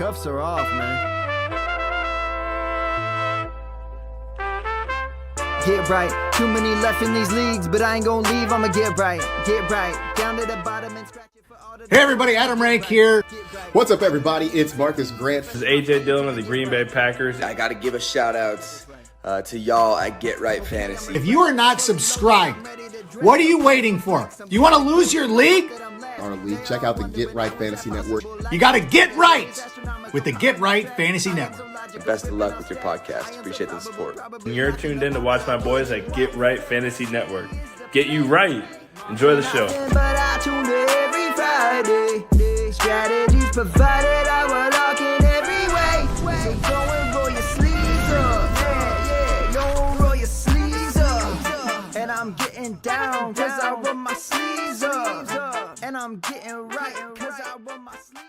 cuffs are off, man. Get right. Too many left in these leagues, but I ain't gonna leave. I'ma get right. Get right. Down to the bottom and scratch it for all the... Hey everybody, Adam Rank here. What's up everybody? It's Marcus Grant. This is AJ Dillon of the Green Bay Packers. I got to give a shout out to y'all at Get Right Fantasy. If you are not subscribed, what are you waiting for? You want to lose your league? Our league. Check out the Get Right Fantasy Network. You got to get right with the Get Right Fantasy Network. Best of luck with your podcast. Appreciate the support. And you're tuned in to watch my boys at Get Right Fantasy Network. Get you right. Enjoy the show. But I tune in every Friday. Strategies provided, I will lock in every way. So go and roll your sleeves up. Yeah, go roll your sleeves up. And I'm getting down, cause I roll my sleeves up. And I'm getting right, cause I roll my sleeves up.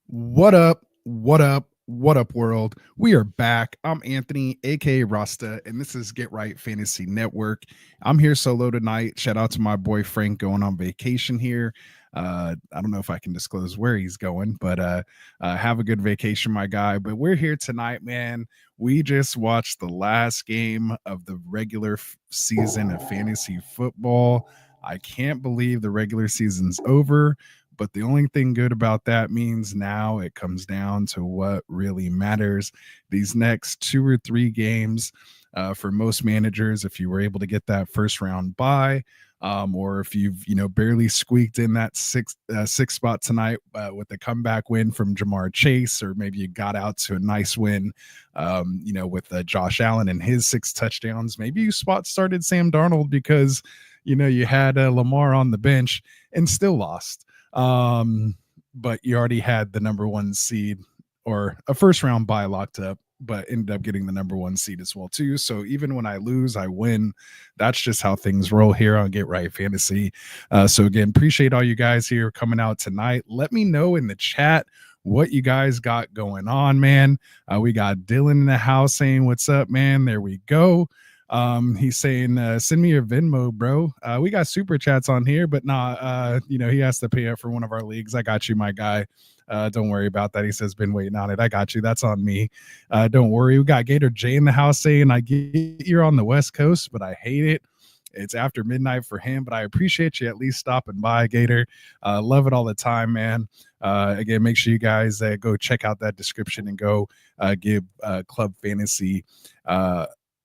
What up? What up? What up, world? We are back. I'm Anthony, aka Rasta, and this is Get Right Fantasy Network. I'm here solo tonight. Shout out to my boy Frank going on vacation here. I don't know if I can disclose where he's going, but have a good vacation, my guy. But we're here tonight, man. We just watched the last game of the regular season of fantasy football. I can't believe the regular season's over. But the only thing good about that means now it comes down to what really matters. These next 2 or 3 games for most managers, if you were able to get that first round bye, or if you've barely squeaked in that sixth spot tonight with the comeback win from Jamar Chase, or maybe you got out to a nice win, with Josh Allen and his 6 touchdowns. Maybe you spot started Sam Darnold because you had Lamar on the bench and still lost. But you already had the number 1 seed or a first round bye locked up, but ended up getting the number 1 seed as well too. So even when I lose, I win. That's just how things roll here on Get Right Fantasy. So again, appreciate all you guys here coming out tonight. Let me know in the chat what you guys got going on, man. We got Dylan in the house saying, "What's up, man?" There we go. He's saying, send me your Venmo, bro. We got super chats on here, but he has to pay up for one of our leagues. I got you, my guy. Don't worry about that. He says, been waiting on it. I got you. That's on me. Don't worry. We got Gator J in the house saying, I get you're on the West Coast, but I hate it. It's after midnight for him, but I appreciate you at least stopping by, Gator. Love it all the time, man. Again, make sure you guys go check out that description and go give Club Fantasy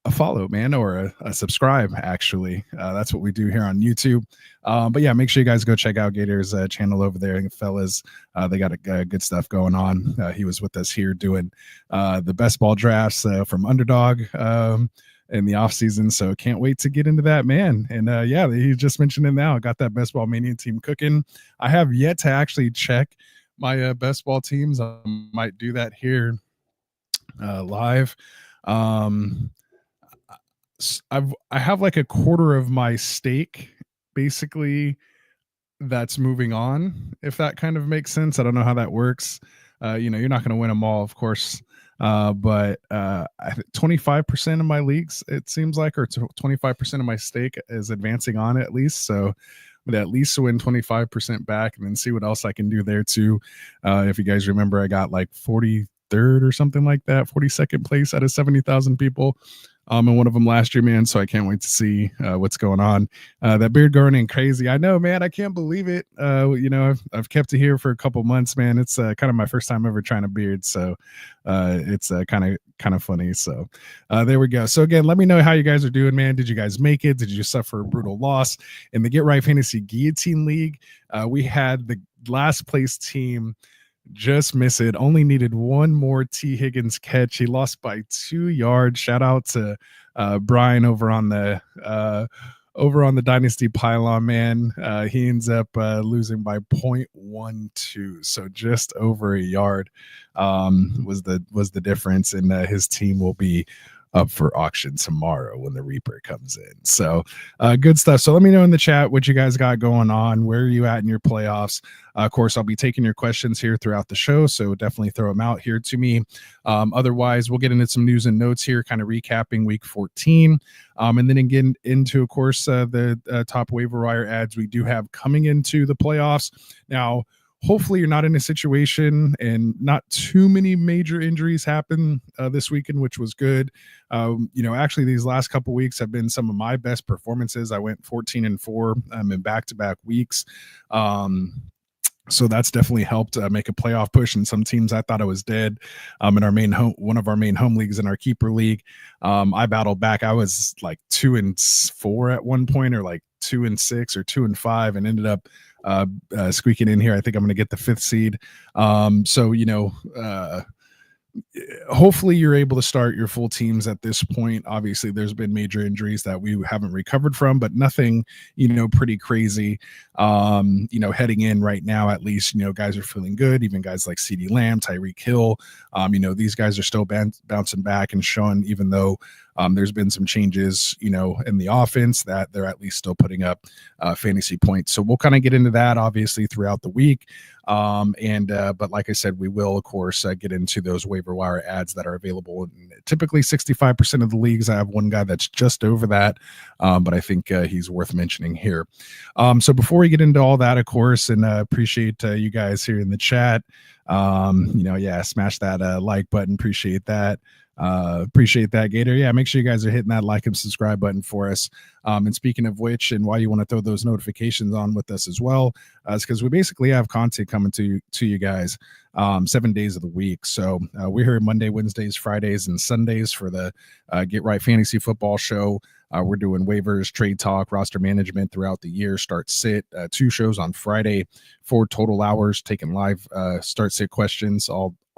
a follow, man, or a subscribe. Actually, that's what we do here on YouTube. But yeah, make sure you guys go check out Gator's channel over there, fellas. They got a good stuff going on. He was with us here doing the best ball drafts from Underdog in the off season, so can't wait to get into that, man. And yeah, he just mentioned it now. Got that best ball mania team cooking. I have yet to actually check my best ball teams. I might do that here live. I have like a quarter of my stake basically that's moving on, if that kind of makes sense. I don't know how that works. You're not going to win them all, of course. But 25% of my leagues, it seems like, or 25% of my stake is advancing on at least. So but at least win 25% back and then see what else I can do there too. If you guys remember, I got like 43rd or something like that, 42nd place out of 70,000 people. And one of them last year, man. So I can't wait to see what's going on. That beard growing crazy. I know, man. I can't believe it. I've kept it here for a couple months, man. It's kind of my first time ever trying a beard. So it's kind of funny. So there we go. So again, let me know how you guys are doing, man. Did you guys make it? Did you suffer a brutal loss in the Get Right Fantasy Guillotine League? We had the last place team just miss it. Only needed one more T. Higgins catch. He lost by 2 yards. Shout out to Brian over on the Dynasty pylon, man. He ends up losing by 0.12, so just over a yard was the difference, and his team will be up for auction tomorrow when the Reaper comes in. So good stuff. So let me know in the chat what you guys got going on. Where are you at in your playoffs? Of course, I'll be taking your questions here throughout the show, so definitely throw them out here to me. Otherwise, we'll get into some news and notes here, kind of recapping week 14. And then again into, of course, the top waiver wire ads we do have coming into the playoffs. Now, hopefully you're not in a situation and not too many major injuries happen this weekend, which was good. Actually these last couple weeks have been some of my best performances. I went 14-4 in back-to-back weeks. So that's definitely helped make a playoff push. And some teams I thought I was dead. In our one of our main home leagues in our keeper league, I battled back. I was like 2-4 at one point, or like 2-6 or 2-5, and ended up squeaking in here. I think I'm going to get the 5th seed. Hopefully you're able to start your full teams at this point. Obviously there's been major injuries that we haven't recovered from, but nothing, pretty crazy. Heading in right now, at least, guys are feeling good. Even guys like CeeDee Lamb, Tyreek Hill, these guys are still bouncing back and showing, even though there's been some changes, in the offense, that they're at least still putting up fantasy points. So we'll kind of get into that obviously throughout the week. But like I said, we will of course get into those waiver wire ads that are available. And typically 65% of the leagues, I have one guy that's just over that, but I think he's worth mentioning here. So before we get into all that, of course, and appreciate you guys here in the chat. Smash that like button. Appreciate that. Appreciate that, Gator. Yeah, make sure you guys are hitting that like and subscribe button for us. And speaking of which, and why you want to throw those notifications on with us as well, is because we basically have content coming to you guys 7 days of the week. So we're here Monday, Wednesdays, Fridays, and Sundays for the Get Right Fantasy Football Show. We're doing waivers, trade talk, roster management throughout the year, start sit, 2 shows on Friday, 4 total hours, taking live start sit questions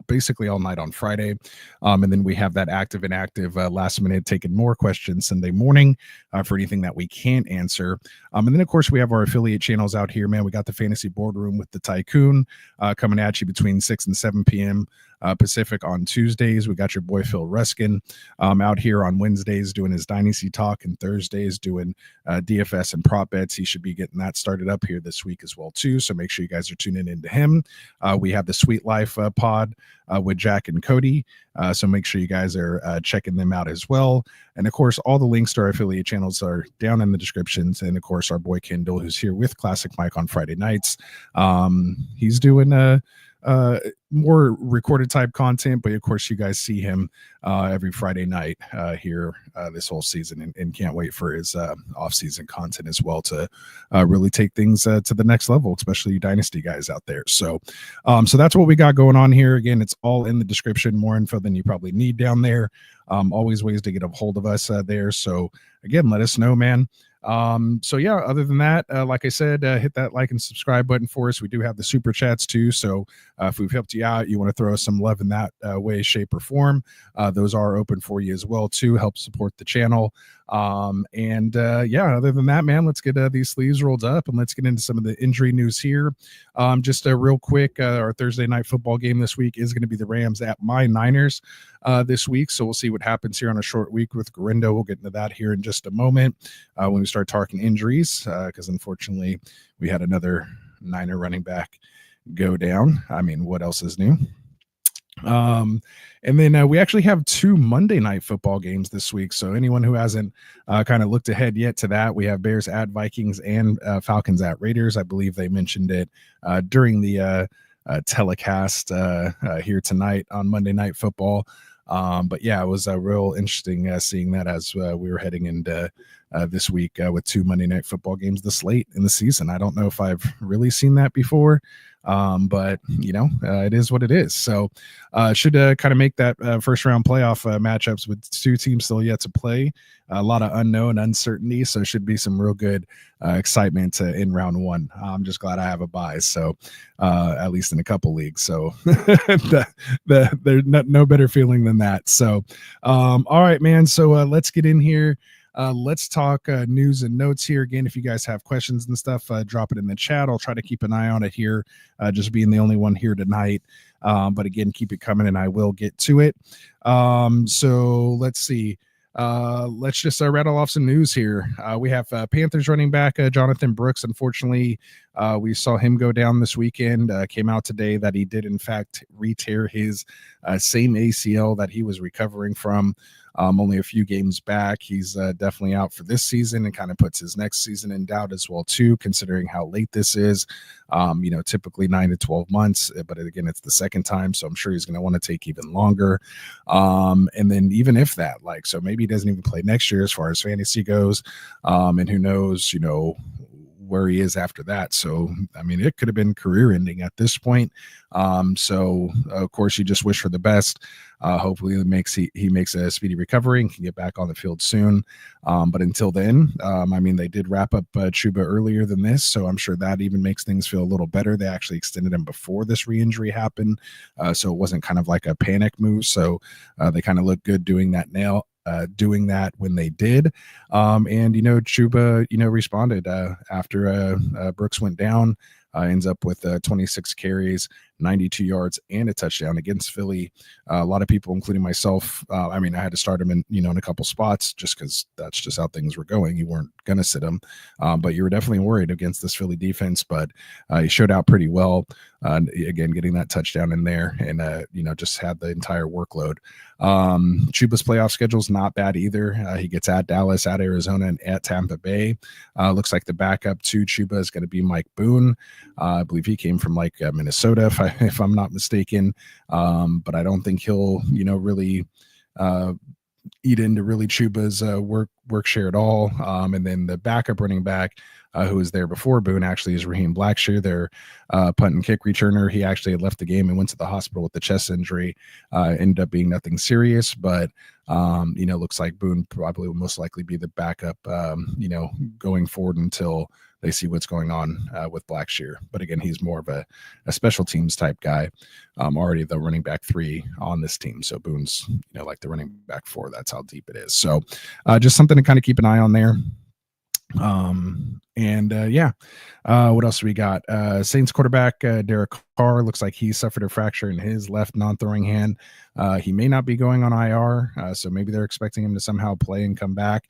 basically all night on Friday. And then we have that active and inactive last minute taking more questions Sunday morning for anything that we can't answer. And then of course we have our affiliate channels out here, man. We got the Fantasy Boardroom with the Tycoon coming at you between 6 and 7 p.m. Pacific on Tuesdays. We got your boy Phil Ruskin out here on Wednesdays doing his Dynasty talk, and Thursdays doing DFS and prop bets. He should be getting that started up here this week as well too, so make sure you guys are tuning into him. We have the Sweet Life pod with Jack and Cody, so make sure you guys are checking them out as well. And of course all the links to our affiliate channels are down in the descriptions. And of course our boy Kendall, who's here with Classic Mike on Friday nights, he's doing more recorded type content, but of course you guys see him every Friday night here this whole season, and can't wait for his off-season content as well to really take things to the next level, especially you Dynasty guys out there. So that's what we got going on here. Again, it's all in the description, more info than you probably need down there. Always ways to get a hold of us there. So again, let us know, man. Other than that, like I said, hit that like and subscribe button for us. We do have the super chats too. So if we've helped you out, you want to throw us some love in that way, shape, or form, those are open for you as well to help support the channel. Other than that, man, let's get these sleeves rolled up and let's get into some of the injury news here. Just real quick, our Thursday night football game this week is going to be the Rams at my Niners this week. So we'll see what happens here on a short week with Garindo. We'll get into that here in just a moment when we start talking injuries, because unfortunately we had another Niner running back go down. I mean, what else is new? And then we actually have 2 Monday night football games this week. So anyone who hasn't kind of looked ahead yet to that, we have Bears at Vikings and Falcons at Raiders. I believe they mentioned it during the telecast here tonight on Monday Night Football. But yeah, it was real interesting seeing that as we were heading into this week with 2 Monday Night Football games this late in the season. I don't know if I've really seen that before, but it is what it is. So should kind of make that first round playoff matchups with 2 teams still yet to play. A lot of unknown uncertainty, so should be some real good excitement in round 1. I'm just glad I have a bye, so at least in a couple leagues. So there's no better feeling than that. So all right, man. So let's get in here. Let's talk news and notes here. Again, if you guys have questions and stuff, drop it in the chat. I'll try to keep an eye on it here, just being the only one here tonight. But again, keep it coming and I will get to it. So let's see. Let's just rattle off some news here. We have Panthers running back Jonathan Brooks. Unfortunately, we saw him go down this weekend. Came out today that he did in fact re-tear his same ACL that he was recovering from. only a few games back. He's definitely out for this season and kind of puts his next season in doubt as well too, considering how late this is. Typically 9 to 12 months, but again, it's the second time, so I'm sure he's going to want to take even longer. And then even if that, so maybe he doesn't even play next year as far as fantasy goes, and who knows, where he is after that. So, it could have been career ending at this point. So of course you just wish for the best. Hopefully he makes a speedy recovery and can get back on the field soon. But until then, they did wrap up Chuba earlier than this, so I'm sure that even makes things feel a little better. They actually extended him before this re-injury happened, so it wasn't kind of like a panic move. So they kind of looked good doing that when they did. Chuba, responded after Brooks went down. Ends up with 26 carries, 92 yards, and a touchdown against Philly. A lot of people, including myself, I had to start him in a couple spots just because that's just how things were going. You weren't going to sit him, but you were definitely worried against this Philly defense. But he showed out pretty well. Again, getting that touchdown in there, and just had the entire workload. Chuba's playoff schedule is not bad either. He gets at Dallas, at Arizona, and at Tampa Bay. Looks like the backup to Chuba is going to be Mike Boone. I believe he came from Minnesota, if I'm not mistaken. But I don't think he'll, really eat into really Chuba's work share at all. And then the backup running back, who was there before Boone, actually is Raheem Blackshear, their punt and kick returner. He actually had left the game and went to the hospital with the chest injury. Ended up being nothing serious, but looks like Boone probably will most likely be the backup, going forward until they see what's going on with Blackshear. But again, he's more of a special teams type guy, already the running back 3 on this team. So Boone's, like the running back 4. That's how deep it is. So just something to kind of keep an eye on there. What else we got? Saints quarterback Derek Carr looks like he suffered a fracture in his left non-throwing hand. He may not be going on IR, so maybe they're expecting him to somehow play and come back.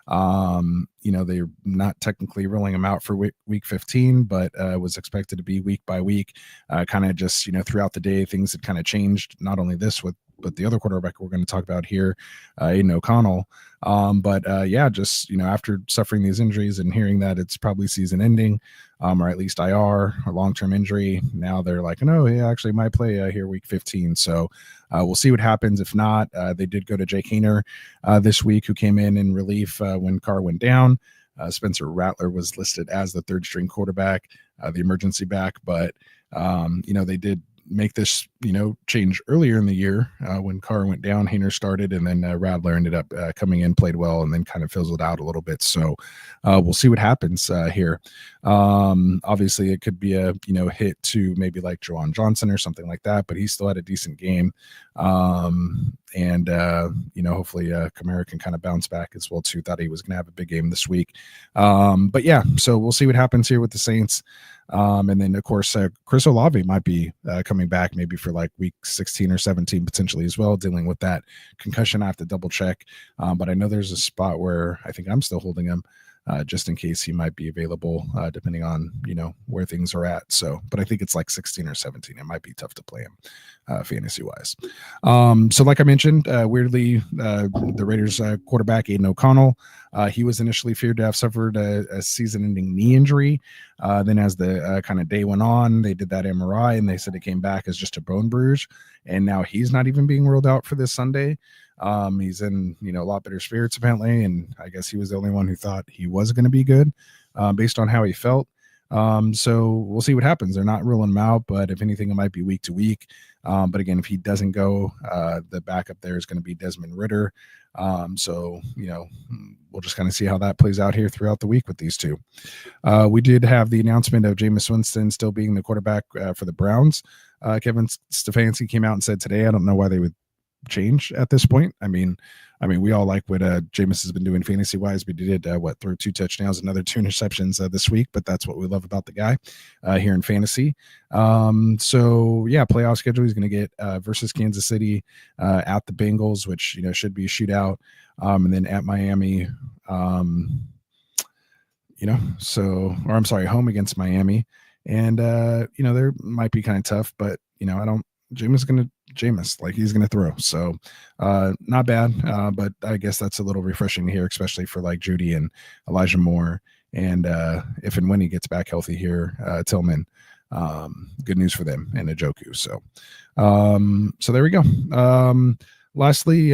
They're not technically rolling him out for week 15, but was expected to be week by week. Kind of just, throughout the day, things had kind of changed, not only this but the other quarterback we're going to talk about here, Aiden O'Connell. After suffering these injuries and hearing that it's probably season ending, or at least IR or long-term injury, now they're like, no, he actually might play here week 15. So we'll see what happens. If not, they did go to Jake Haener this week, who came in relief when Carr went down. Spencer Rattler was listed as the third string quarterback, the emergency back, but they did make this, change earlier in the year when Carr went down. Haener started, and then Rattler ended up coming in, played well, and then kind of fizzled out a little bit. So we'll see what happens here. Obviously, it could be a hit to maybe like Juwan Johnson or something like that, but he still had a decent game. Hopefully Kamara can kind of bounce back as well too. Thought he was going to have a big game this week. So we'll see what happens here with the Saints. And then of course Chris Olave might be coming back maybe for like week 16 or 17 potentially as well, dealing with that concussion. I have to double check, but I know there's a spot where I think I'm still holding him just in case he might be available, depending on where things are at. So, but I think it's like 16 or 17. It might be tough to play him fantasy wise. So like I mentioned, weirdly, the Raiders quarterback Aiden O'Connell, he was initially feared to have suffered a season-ending knee injury. Then as the kind of day went on, they did that MRI and they said it came back as just a bone bruise, and now he's not even being ruled out for this Sunday. He's in, a lot better spirits apparently, and I guess he was the only one who thought he was going to be good, based on how he felt. So we'll see what happens. They're not ruling him out, but if anything, it might be week to week. But again, if he doesn't go, the backup there is going to be Desmond Ridder. So we'll just kind of see how that plays out here throughout the week with these two. We did have the announcement of Jameis Winston still being the quarterback for the Browns. Kevin Stefanski came out and said today, I don't know why they would change at this point. I mean, we all like what Jameis has been doing fantasy wise, but he did throw 2 touchdowns, another 2 interceptions this week. But that's what we love about the guy here in fantasy. So yeah, playoff schedule. He's going to get versus Kansas City, at the Bengals, which should be a shootout, and then at Miami. Home against Miami, and there might be kind of tough, but Jameis is going to Jameis, like he's going to throw. So not bad, but I guess that's a little refreshing here, especially for like Judy and Elijah Moore. And if and when he gets back healthy here, Tillman, good news for them, and Njoku. So there we go. Lastly,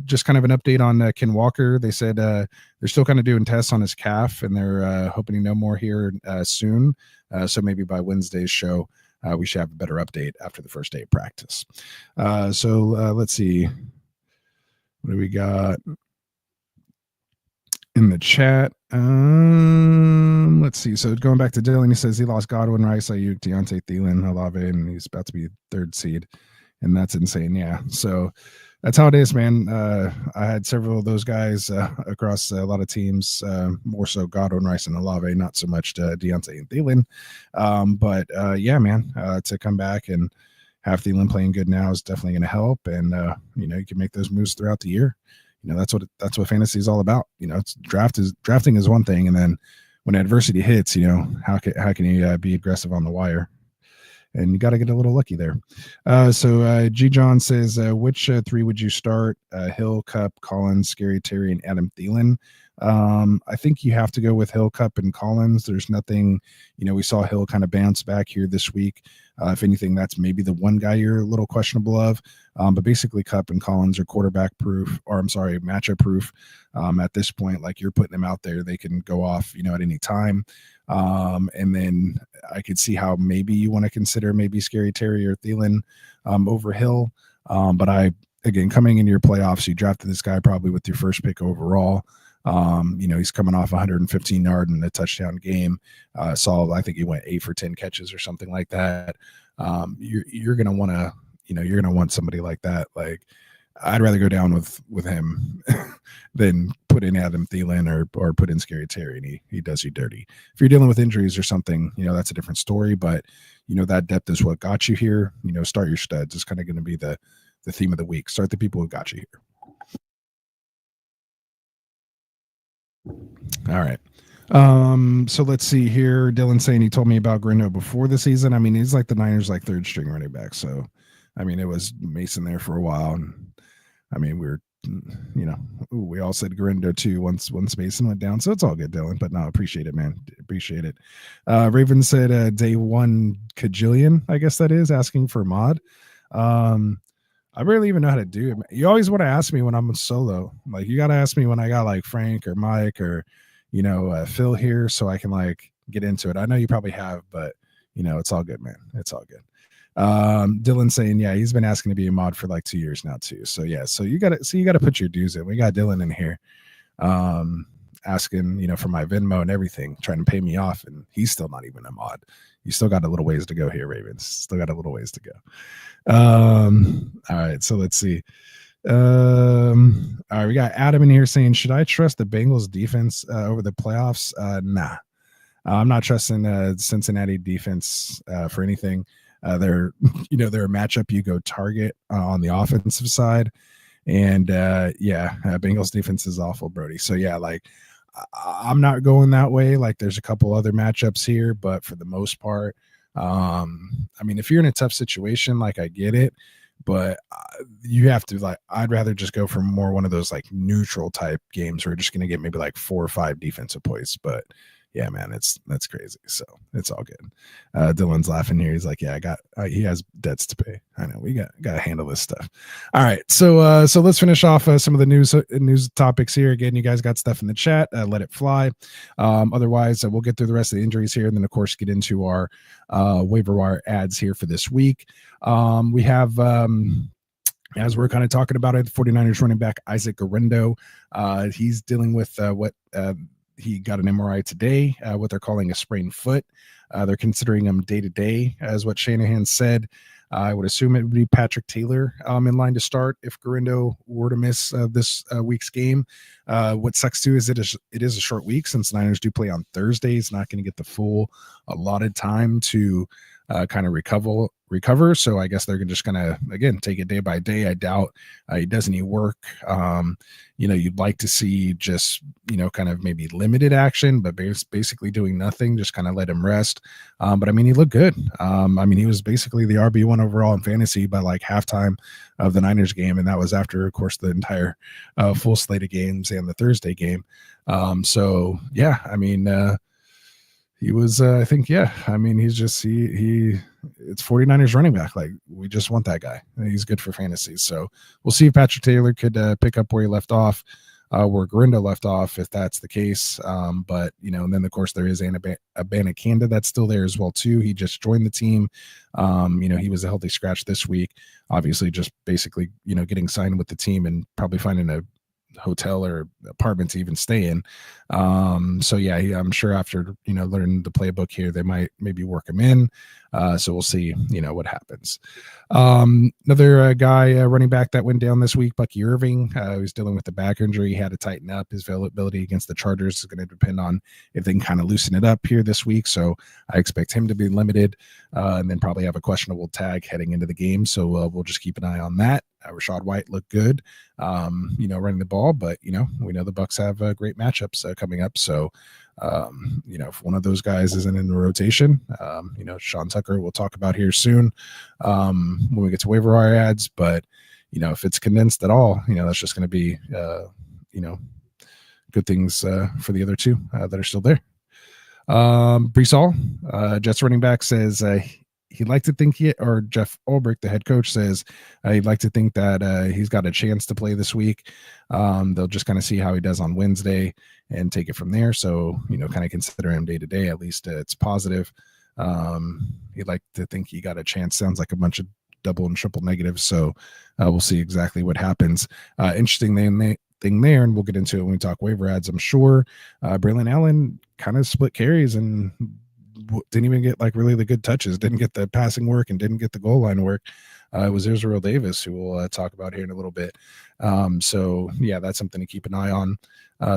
just kind of an update on Ken Walker. They said they're still kind of doing tests on his calf, and they're hoping to know more here soon. So maybe by Wednesday's show, we should have a better update after the first day of practice. So let's see. What do we got in the chat? Let's see. So going back to Dylan, he says he lost Godwin, Rice, Ayuk, Deontay Thielen, Olave, and he's about to be third seed. And that's insane. Yeah. So that's how it is, man. I had several of those guys across a lot of teams, more so Godwin, Rice, and Olave, not so much Deontay and Thielen. But yeah, man, to come back and have Thielen playing good now is definitely going to help. And, you can make those moves throughout the year. That's what fantasy is all about. It's drafting is one thing. And then when adversity hits, how can you be aggressive on the wire? And you got to get a little lucky there. So G. John says, which three would you start? Hill, Cup, Collins, Scary Terry, and Adam Thielen. I think you have to go with Hill, Cup, and Collins. There's nothing, we saw Hill kind of bounce back here this week. If anything, that's maybe the one guy you're a little questionable of. But basically, Cup and Collins are matchup proof. At this point, like you're putting them out there, they can go off, at any time. And then I could see how maybe you want to consider maybe Scary Terry or Thielen over Hill. But again, coming into your playoffs, you drafted this guy probably with your first pick overall. He's coming off 115 yard and a touchdown game. I think he went 8 for 10 catches or something like that. You're going to want to, you're going to want somebody like that. Like I'd rather go down with him than put in Adam Thielen or put in Scary Terry, and he does you dirty. If you're dealing with injuries or something, that's a different story, but that depth is what got you here. Start your studs. It's kind of going to be the theme of the week. Start the people who got you here. All right. So let's see here. Dylan saying he told me about Grindo before the season. I mean, he's like the Niners like third string running back. So, I mean, it was Mason there for a while. And I mean, we all said Grindo too once Mason went down. So it's all good, Dylan. But no, appreciate it, man. Appreciate it. Raven said day one Kajillion, I guess that is, asking for mod. I barely even know how to do it. You always want to ask me when I'm solo. Like you got to ask me when I got like Frank or Mike or, Phil here so I can like get into it. I know you probably have, but it's all good, man. It's all good. Dylan saying, yeah, he's been asking to be a mod for like 2 years now too. So yeah, so you got to put your dues in. We got Dylan in here, asking, for my Venmo and everything, trying to pay me off. And he's still not even a mod. You still got a little ways to go here, Ravens. Still got a little ways to go. All right, so let's see. All right, we got Adam in here saying, should I trust the Bengals defense over the playoffs? Nah. I'm not trusting Cincinnati defense for anything. They're a matchup you go target on the offensive side. And Bengals defense is awful, Brody. So yeah, like I'm not going that way. Like there's a couple other matchups here, but for the most part, I mean, if you're in a tough situation, like I get it, but you have to like, I'd rather just go for more one of those like neutral type games where we're just going to get maybe like 4 or 5 defensive points. But yeah, man, that's crazy. So it's all good. Dylan's laughing here. He's like, yeah, he has debts to pay. I know we got to handle this stuff. All right. So let's finish off some of the news topics here. Again, you guys got stuff in the chat. Let it fly. Otherwise, we'll get through the rest of the injuries here. And then of course, get into our waiver wire ads here for this week. We have, as we're kind of talking about it, 49ers running back Isaac Guerrero. He's dealing with he got an MRI today, what they're calling a sprained foot. They're considering him day-to-day, as what Shanahan said. I would assume it would be Patrick Taylor in line to start if Guerrero were to miss this week's game. What sucks too is it is a short week since Niners do play on Thursday. He's not going to get the full allotted time to kind of recover. So I guess they're just going to, again, take it day by day. I doubt he does any work. You'd like to see just, kind of maybe limited action, but basically doing nothing, just kind of let him rest. But I mean, he looked good. He was basically the RB1 overall in fantasy by like halftime of the Niners game. And that was after, of course, the entire full slate of games and the Thursday game. He was, I think, he's just, it's 49ers running back. Like, we just want that guy. He's good for fantasy. So we'll see if Patrick Taylor could pick up where he left off, where Garindo left off, if that's the case. And then, of course, there is Abanikanda that's still there as well, too. He just joined the team. He was a healthy scratch this week. Obviously, just basically, getting signed with the team and probably finding a hotel or apartment to even stay in. I'm sure after learning the playbook here, they might maybe work him in. So we'll see what happens. Another guy running back that went down this week, Bucky Irving, who's dealing with the back injury. He had to tighten up. His availability against the Chargers is going to depend on if they can kind of loosen it up here this week. So I expect him to be limited, and then probably have a questionable tag heading into the game. So we'll just keep an eye on that. Rashad White looked good, running the ball, but we know the Bucks have great matchups coming up. So, if one of those guys isn't in the rotation, Sean Tucker we'll talk about here soon when we get to waiver wire ads. But if it's condensed at all, that's just going to be good things for the other two that are still there. Brees Hall, Jets running back, says he'd like to think Jeff Ulbrich, the head coach, says he'd like to think that he's got a chance to play this week. They'll just kind of see how he does on Wednesday and take it from there. So, kind of consider him day to day. At least it's positive. He'd like to think he got a chance. Sounds like a bunch of double and triple negatives. So we'll see exactly what happens. Interesting thing there, and we'll get into it when we talk waiver ads, I'm sure. Braylon Allen kind of split carries and didn't even get like really the good touches, didn't get the passing work and didn't get the goal line work. It was Israel Davis, who we'll talk about here in a little bit. That's something to keep an eye on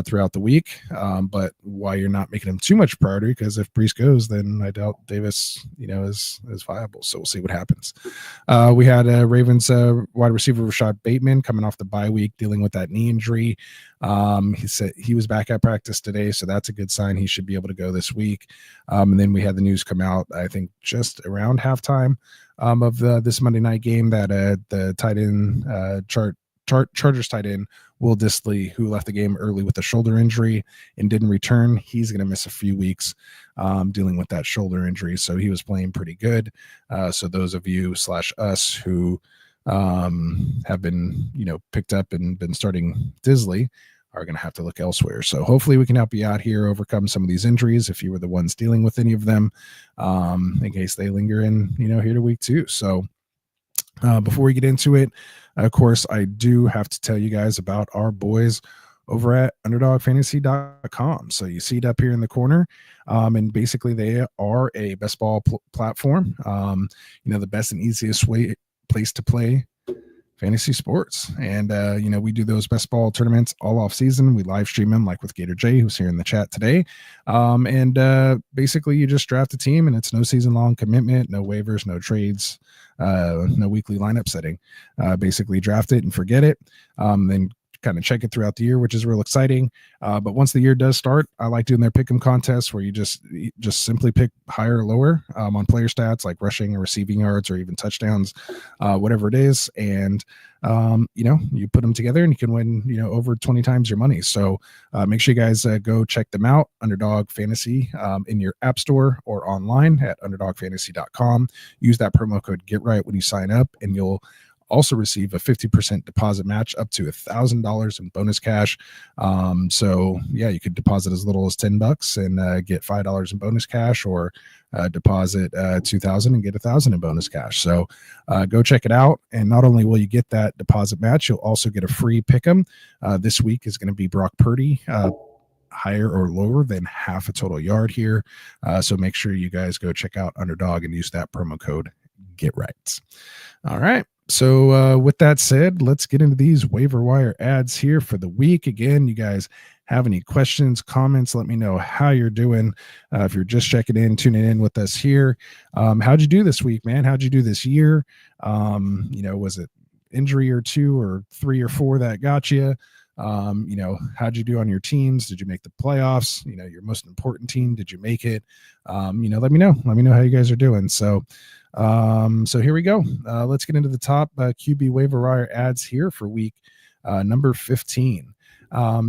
throughout the week. But why you're not making him too much priority, because if Brees goes, then I doubt Davis, is viable. So we'll see what happens. We had Ravens wide receiver Rashad Bateman coming off the bye week, dealing with that knee injury. He said he was back at practice today, so that's a good sign. He should be able to go this week. And then we had the news come out, I think, just around halftime of this Monday night game that the tight end Chargers tight end Will Dissly, who left the game early with a shoulder injury and didn't return, he's going to miss a few weeks dealing with that shoulder injury. So he was playing pretty good. So those of you / us who have been picked up and been starting Dissly are going to have to look elsewhere. So hopefully we can help you out here, overcome some of these injuries if you were the ones dealing with any of them, in case they linger in here to week 2. So before we get into it, of course, I do have to tell you guys about our boys over at underdogfantasy.com. So you see it up here in the corner, and basically they are a best ball platform, the best and easiest place to play fantasy sports. And we do those best ball tournaments all off season. We live stream them, like with Gator J, who's here in the chat today. Basically you just draft a team, and it's no season long commitment, no waivers, no trades, no weekly lineup setting. Basically draft it and forget it. Then kind of check it throughout the year, which is real exciting. But once the year does start, I like doing their pick'em contests where you just simply pick higher or lower on player stats like rushing or receiving yards or even touchdowns, whatever it is. And, you put them together and you can win, over 20 times your money. So make sure you guys go check them out, Underdog Fantasy, in your app store or online at underdogfantasy.com. Use that promo code GetRight when you sign up, and you'll also receive a 50% deposit match up to $1,000 in bonus cash. You could deposit as little as $10 and get $5 in bonus cash, or deposit $2,000 and get $1,000 in bonus cash. So go check it out. And not only will you get that deposit match, you'll also get a free pick'em. This week is going to be Brock Purdy, higher or lower than half a total yard here. So make sure you guys go check out Underdog and use that promo code GetRight. All right. So with that said, let's get into these waiver wire ads here for the week. Again, you guys have any questions, comments, let me know how you're doing. If you're just checking in, tuning in with us here, how'd you do this week, man? How'd you do this year? Was it injury or 2 or 3 or 4 that got you? How'd you do on your teams? Did you make the playoffs? Your most important team, did you make it? Let me know how you guys are doing. So here we go. Let's get into the top QB waiver ads here for week number 15.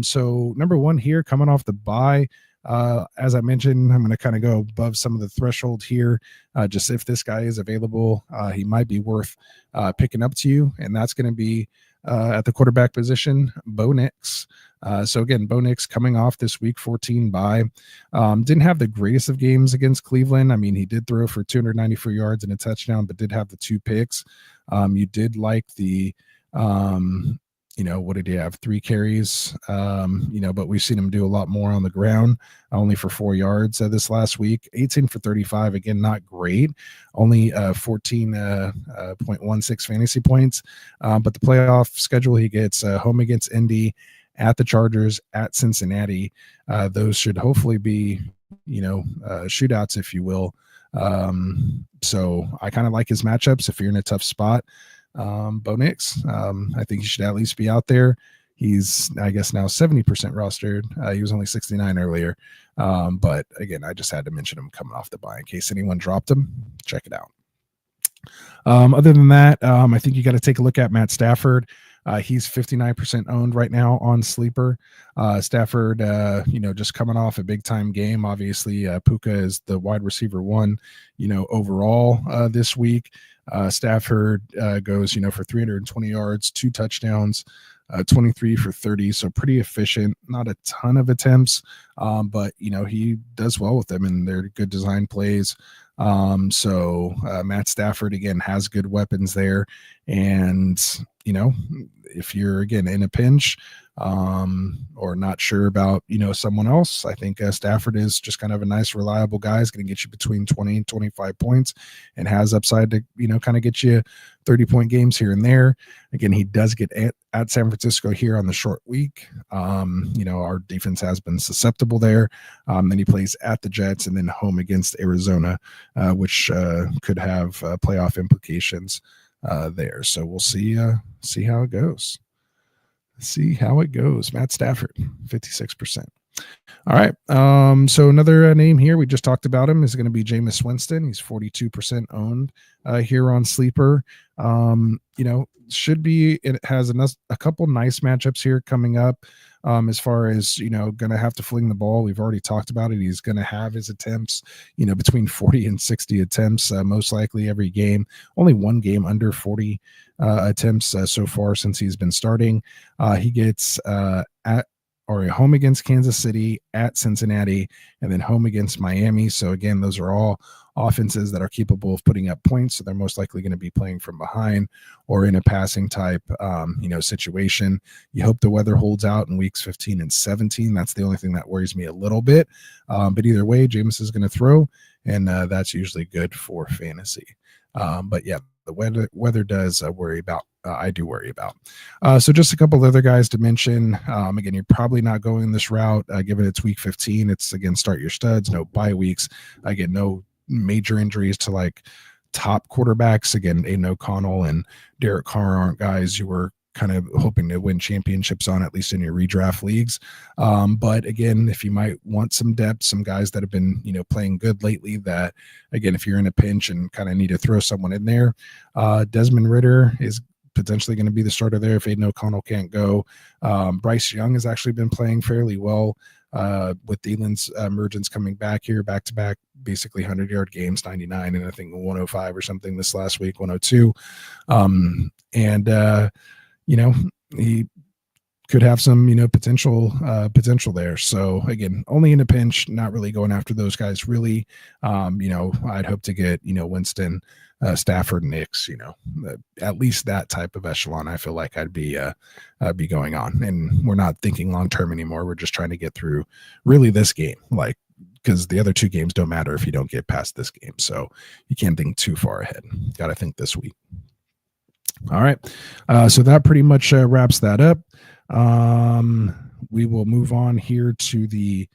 So number 1 here, coming off the bye. As I mentioned, I'm going to kind of go above some of the threshold here. Just if this guy is available, he might be worth picking up to you, and that's going to be at the quarterback position, Bo Nix. So again, Bo Nix coming off this week 14 bye. Didn't have the greatest of games against Cleveland. I mean, he did throw for 294 yards and a touchdown, but did have the 2 picks. You did like the what did he have? 3 carries, but we've seen him do a lot more on the ground, only for 4 yards this last week. 18 for 35, again, not great, only 14.16 fantasy points. But the playoff schedule, he gets home against Indy, at the Chargers, at Cincinnati. Those should hopefully be, shootouts, if you will. So I kind of like his matchups if you're in a tough spot. Bo Nix, I think he should at least be out there. He's, I guess, now 70% rostered. He was only 69 earlier. But again, I just had to mention him coming off the bye in case anyone dropped him. Check it out. Other than that, I think you got to take a look at Matt Stafford. He's 59% owned right now on Sleeper. Stafford, just coming off a big time game. Obviously, Puka is the wide receiver 1, overall this week. Stafford goes, for 320 yards, 2 touchdowns, 23 for 30. So pretty efficient, not a ton of attempts, but, he does well with them and they're good design plays. So Matt Stafford, again, has good weapons there. And, if you're, again, in a pinch or not sure about, someone else, I think Stafford is just kind of a nice, reliable guy. He's going to get you between 20 and 25 points and has upside to, kind of get you 30-point games here and there. Again, he does get at San Francisco here on the short week. Our defense has been susceptible there. Then he plays at the Jets and then home against Arizona, which could have playoff implications there. So we'll see how it goes. Matt Stafford, 56%. All right. So another name here, we just talked about him, is going to be Jameis Winston. He's 42% owned here on Sleeper. It has a couple nice matchups here coming up. As far as, going to have to fling the ball. We've already talked about it. He's going to have his attempts, between 40 and 60 attempts, most likely every game. Only 1 game under 40 attempts so far since he's been starting. He gets home against Kansas City, at Cincinnati, and then home against Miami. So again, those are all offenses that are capable of putting up points. So they're most likely going to be playing from behind or in a passing type, situation. You hope the weather holds out in weeks 15 and 17. That's the only thing that worries me a little bit. But either way, Jameis is going to throw, and that's usually good for fantasy. But yeah, the weather does worry about. I do worry about. So just a couple other guys to mention. Again, you're probably not going this route, given it's week 15. It's, again, start your studs, no bye weeks. Again, no major injuries to like top quarterbacks. Again, Aiden O'Connell and Derek Carr aren't guys you were kind of hoping to win championships on, at least in your redraft leagues. But again, if you might want some depth, some guys that have been, playing good lately that, again, if you're in a pinch and kind of need to throw someone in there, Desmond Ridder is potentially going to be the starter there if Aiden O'Connell can't go. Bryce Young has actually been playing fairly well with Thielen's emergence coming back here, back-to-back, basically 100-yard games, 99, and I think 105 or something this last week, 102. He could have some, potential there. So again, only in a pinch, not really going after those guys really. I'd hope to get, Winston, Stafford, Nix, at least that type of echelon. I feel like I'd be going on, and we're not thinking long-term anymore. We're just trying to get through really this game, because the other 2 games don't matter if you don't get past this game. So you can't think too far ahead. Got to think this week. All right. So that pretty much wraps that up. we will move on here to the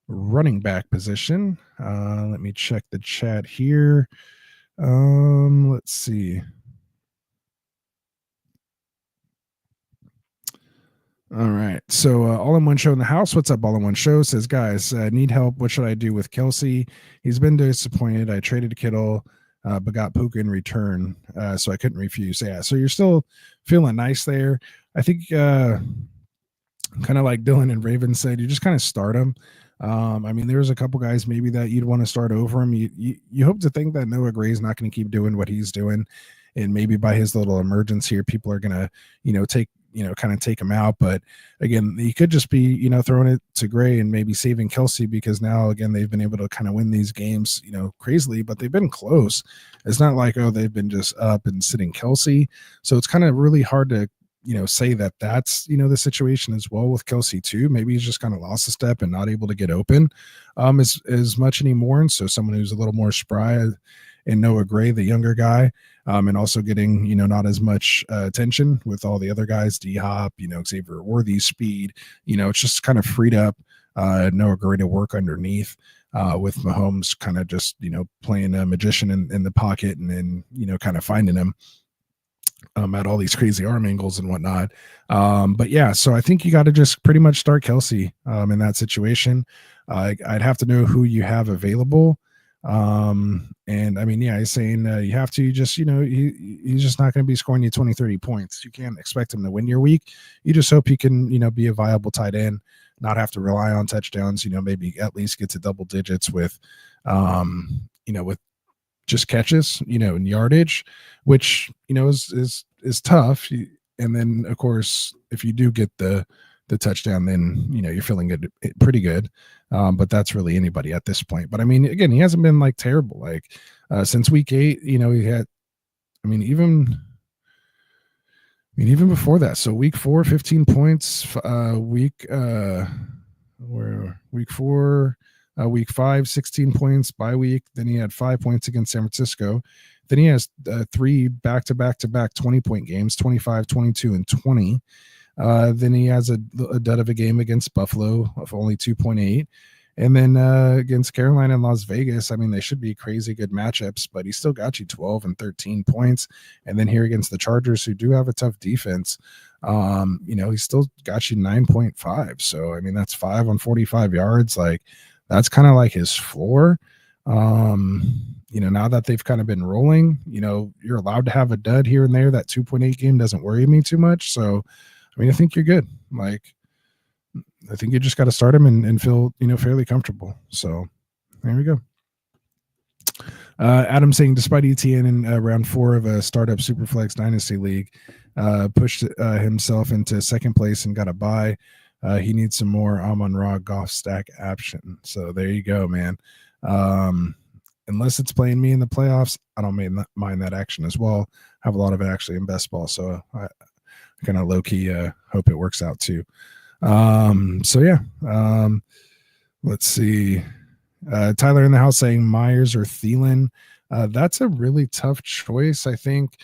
running back position. Let me check the chat here. Let's see. All right. So All in One Show in the house. What's up, All in One Show? Says, guys, need help. What should I do with Kelsey? He's been disappointed. I traded Kittle, but got Puka in return, so I couldn't refuse. Yeah. So you're still feeling nice there. I think kind of like Dylan and Raven said, you just kind of start him. I mean, there's a couple guys maybe that you'd want to start over him. You hope to think that Noah Gray's not going to keep doing what he's doing, and maybe by his little emergence here, people are going to, kind of take him out. But again, he could just be, throwing it to Gray and maybe saving Kelsey, because now, again, they've been able to kind of win these games, crazily, but they've been close. It's not like, oh, they've been just up and sitting Kelsey. So it's kind of really hard to, say that that's, the situation as well with Kelsey too. Maybe he's just kind of lost a step and not able to get open as much anymore. And so someone who's a little more spry and Noah Gray, the younger guy, and also getting, not as much attention with all the other guys, D-Hop, Xavier Worthy, speed, it's just kind of freed up Noah Gray to work underneath with Mahomes kind of just, playing a magician in the pocket and then, kind of finding him at all these crazy arm angles and whatnot. But yeah, so I think you got to just pretty much start Kelsey in that situation. I'd have to know who you have available. And I mean, yeah, he's saying you have to just, he's just not going to be scoring you 20, 30 points. You can't expect him to win your week. You just hope he can, be a viable tight end, not have to rely on touchdowns, maybe at least get to double digits with, with just catches, and yardage, which, is tough. And then of course, if you do get the touchdown, then, you're feeling good, pretty good. But that's really anybody at this point. But I mean, again, he hasn't been like terrible, like since week 8, he had, even before that. So week 4, 15 points, week 4, week 5, 16 points by week. Then he had 5 points against San Francisco. Then he has 3 back-to-back 20-point games, 25, 22, and 20. Then he has a dud of a game against Buffalo of only 2.8. And then against Carolina and Las Vegas, they should be crazy good matchups, but he still got you 12 and 13 points. And then here against the Chargers, who do have a tough defense, he still got you 9.5. So, that's 5 on 45 yards. Like, that's kind of like his floor. Now that they've kind of been rolling, you're allowed to have a dud here and there. That 2.8 game doesn't worry me too much. So, I think you're good. Like, I think you just got to start him and feel, fairly comfortable. So there we go. Adam saying, despite ETN in round 4 of a startup Superflex Dynasty League, pushed himself into second place and got a bye. He needs some more Amon-Ra golf stack action. So there you go, man. Unless it's playing me in the playoffs, I don't mind that action as well. I have a lot of it actually in best ball. So I kind of low-key hope it works out too. So yeah, let's see. Tyler in the house saying Myers or Thielen. That's a really tough choice. I think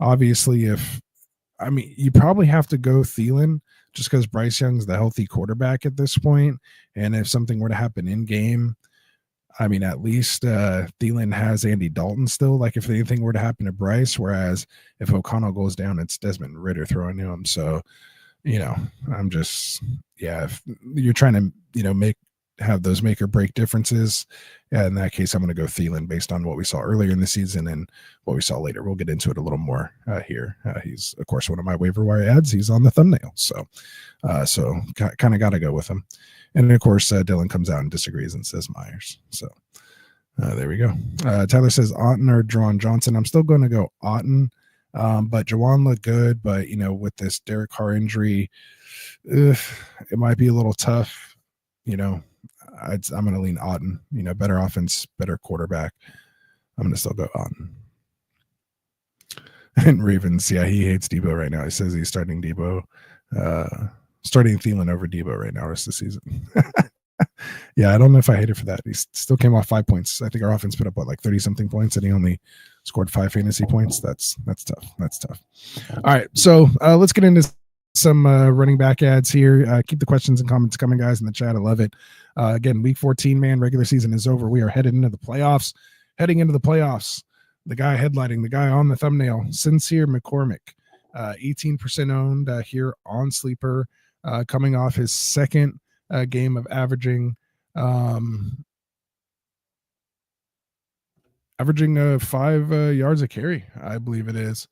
obviously you probably have to go Thielen just because Bryce Young's the healthy quarterback at this point. And if something were to happen in game, at least Thielen has Andy Dalton still. Like if anything were to happen to Bryce, whereas if O'Connell goes down, it's Desmond Ridder throwing to him. So, I'm just, if you're trying to, have those make or break differences. Yeah, in that case, I'm going to go Thielen based on what we saw earlier in the season and what we saw later. We'll get into it a little more here. He's, of course, one of my waiver wire ads. He's on the thumbnail. So kind of got to go with him. And of course, Dylan comes out and disagrees and says Myers. So there we go. Tyler says Otten or Juwan Johnson. I'm still going to go Otten, but Juwan looked good. But, with this Derek Carr injury, it might be a little tough. I'm going to lean Otten. Better offense, better quarterback. I'm going to still go Otten. And Ravens, he hates Debo right now. He says he's starting Debo. Starting Thielen over Debo right now rest of the season. Yeah, I don't know if I hate it for that. He still came off 5 points. I think our offense put up 30-something points, and he only scored 5 fantasy points. That's tough. That's tough. All right, so let's get into some running back ads here. Keep the questions and comments coming, guys, in the chat. I love it. Again, week 14, man, regular season is over. We are heading into the playoffs. The guy headlighting, the guy on the thumbnail, Sincere McCormick, 18% owned here on Sleeper, coming off his second game of averaging 5 yards a carry, I believe it is.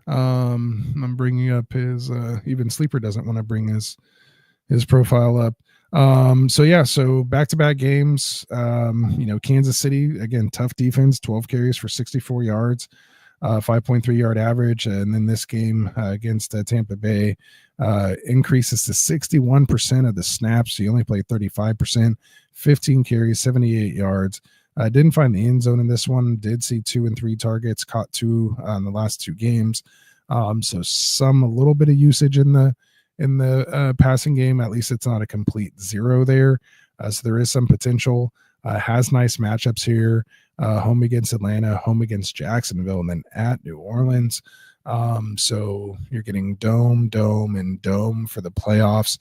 I'm bringing up his even Sleeper doesn't want to bring his profile up. So back-to-back games. Kansas City, again, tough defense, 12 carries for 64 yards, 5.3 yard average. And then this game against Tampa Bay increases to 61% of the snaps. He only played 35%, 15 carries, 78 yards. Didn't find the end zone in this one. Did see 2 and 3 targets, caught 2 on the last 2 games. So a little bit of usage in the passing game. At least it's not a complete zero there. So there is some potential. Has nice matchups here. Home against Atlanta, home against Jacksonville, and then at New Orleans. So you're getting dome for the playoffs.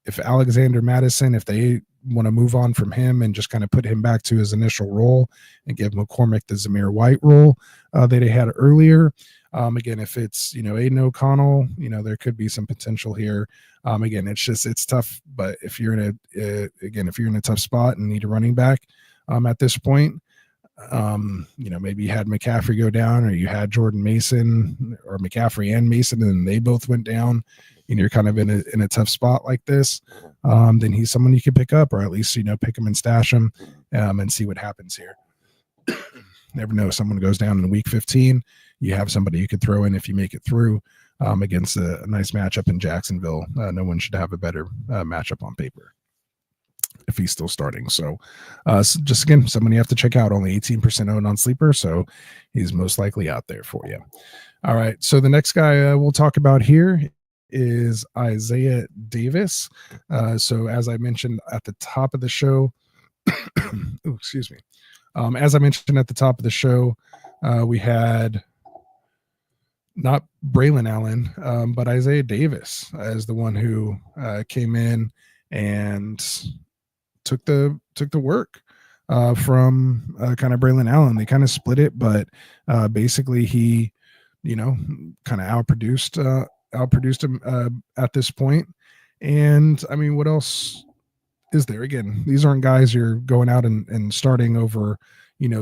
If Alexander Madison, if they want to move on from him and just kind of put him back to his initial role and give McCormick the Zamir White role that he had earlier. Again, if it's, Aiden O'Connell, there could be some potential here. Again, it's tough, but if you're in a tough spot and need a running back at this point, maybe you had McCaffrey go down, or you had Jordan Mason or McCaffrey and Mason, and they both went down, you're kind of in a tough spot like this, then he's someone you can pick up, or at least, pick him and stash him and see what happens here. Never know. Someone goes down in week 15. You have somebody you could throw in if you make it through against a nice matchup in Jacksonville. No one should have a better matchup on paper if he's still starting. So just again, someone you have to check out. Only 18% owned on Sleeper, so he's most likely out there for you. All right. So the next guy we'll talk about here is Isaiah Davis. So as I mentioned at the top of the show, excuse me. As I mentioned at the top of the show, we had not Braylon Allen, but Isaiah Davis as the one who came in and took the work from kind of Braylon Allen. They kind of split it, but basically he, kind of outproduced him at this point. And I mean, what else is there? Again, these aren't guys you're going out and starting over,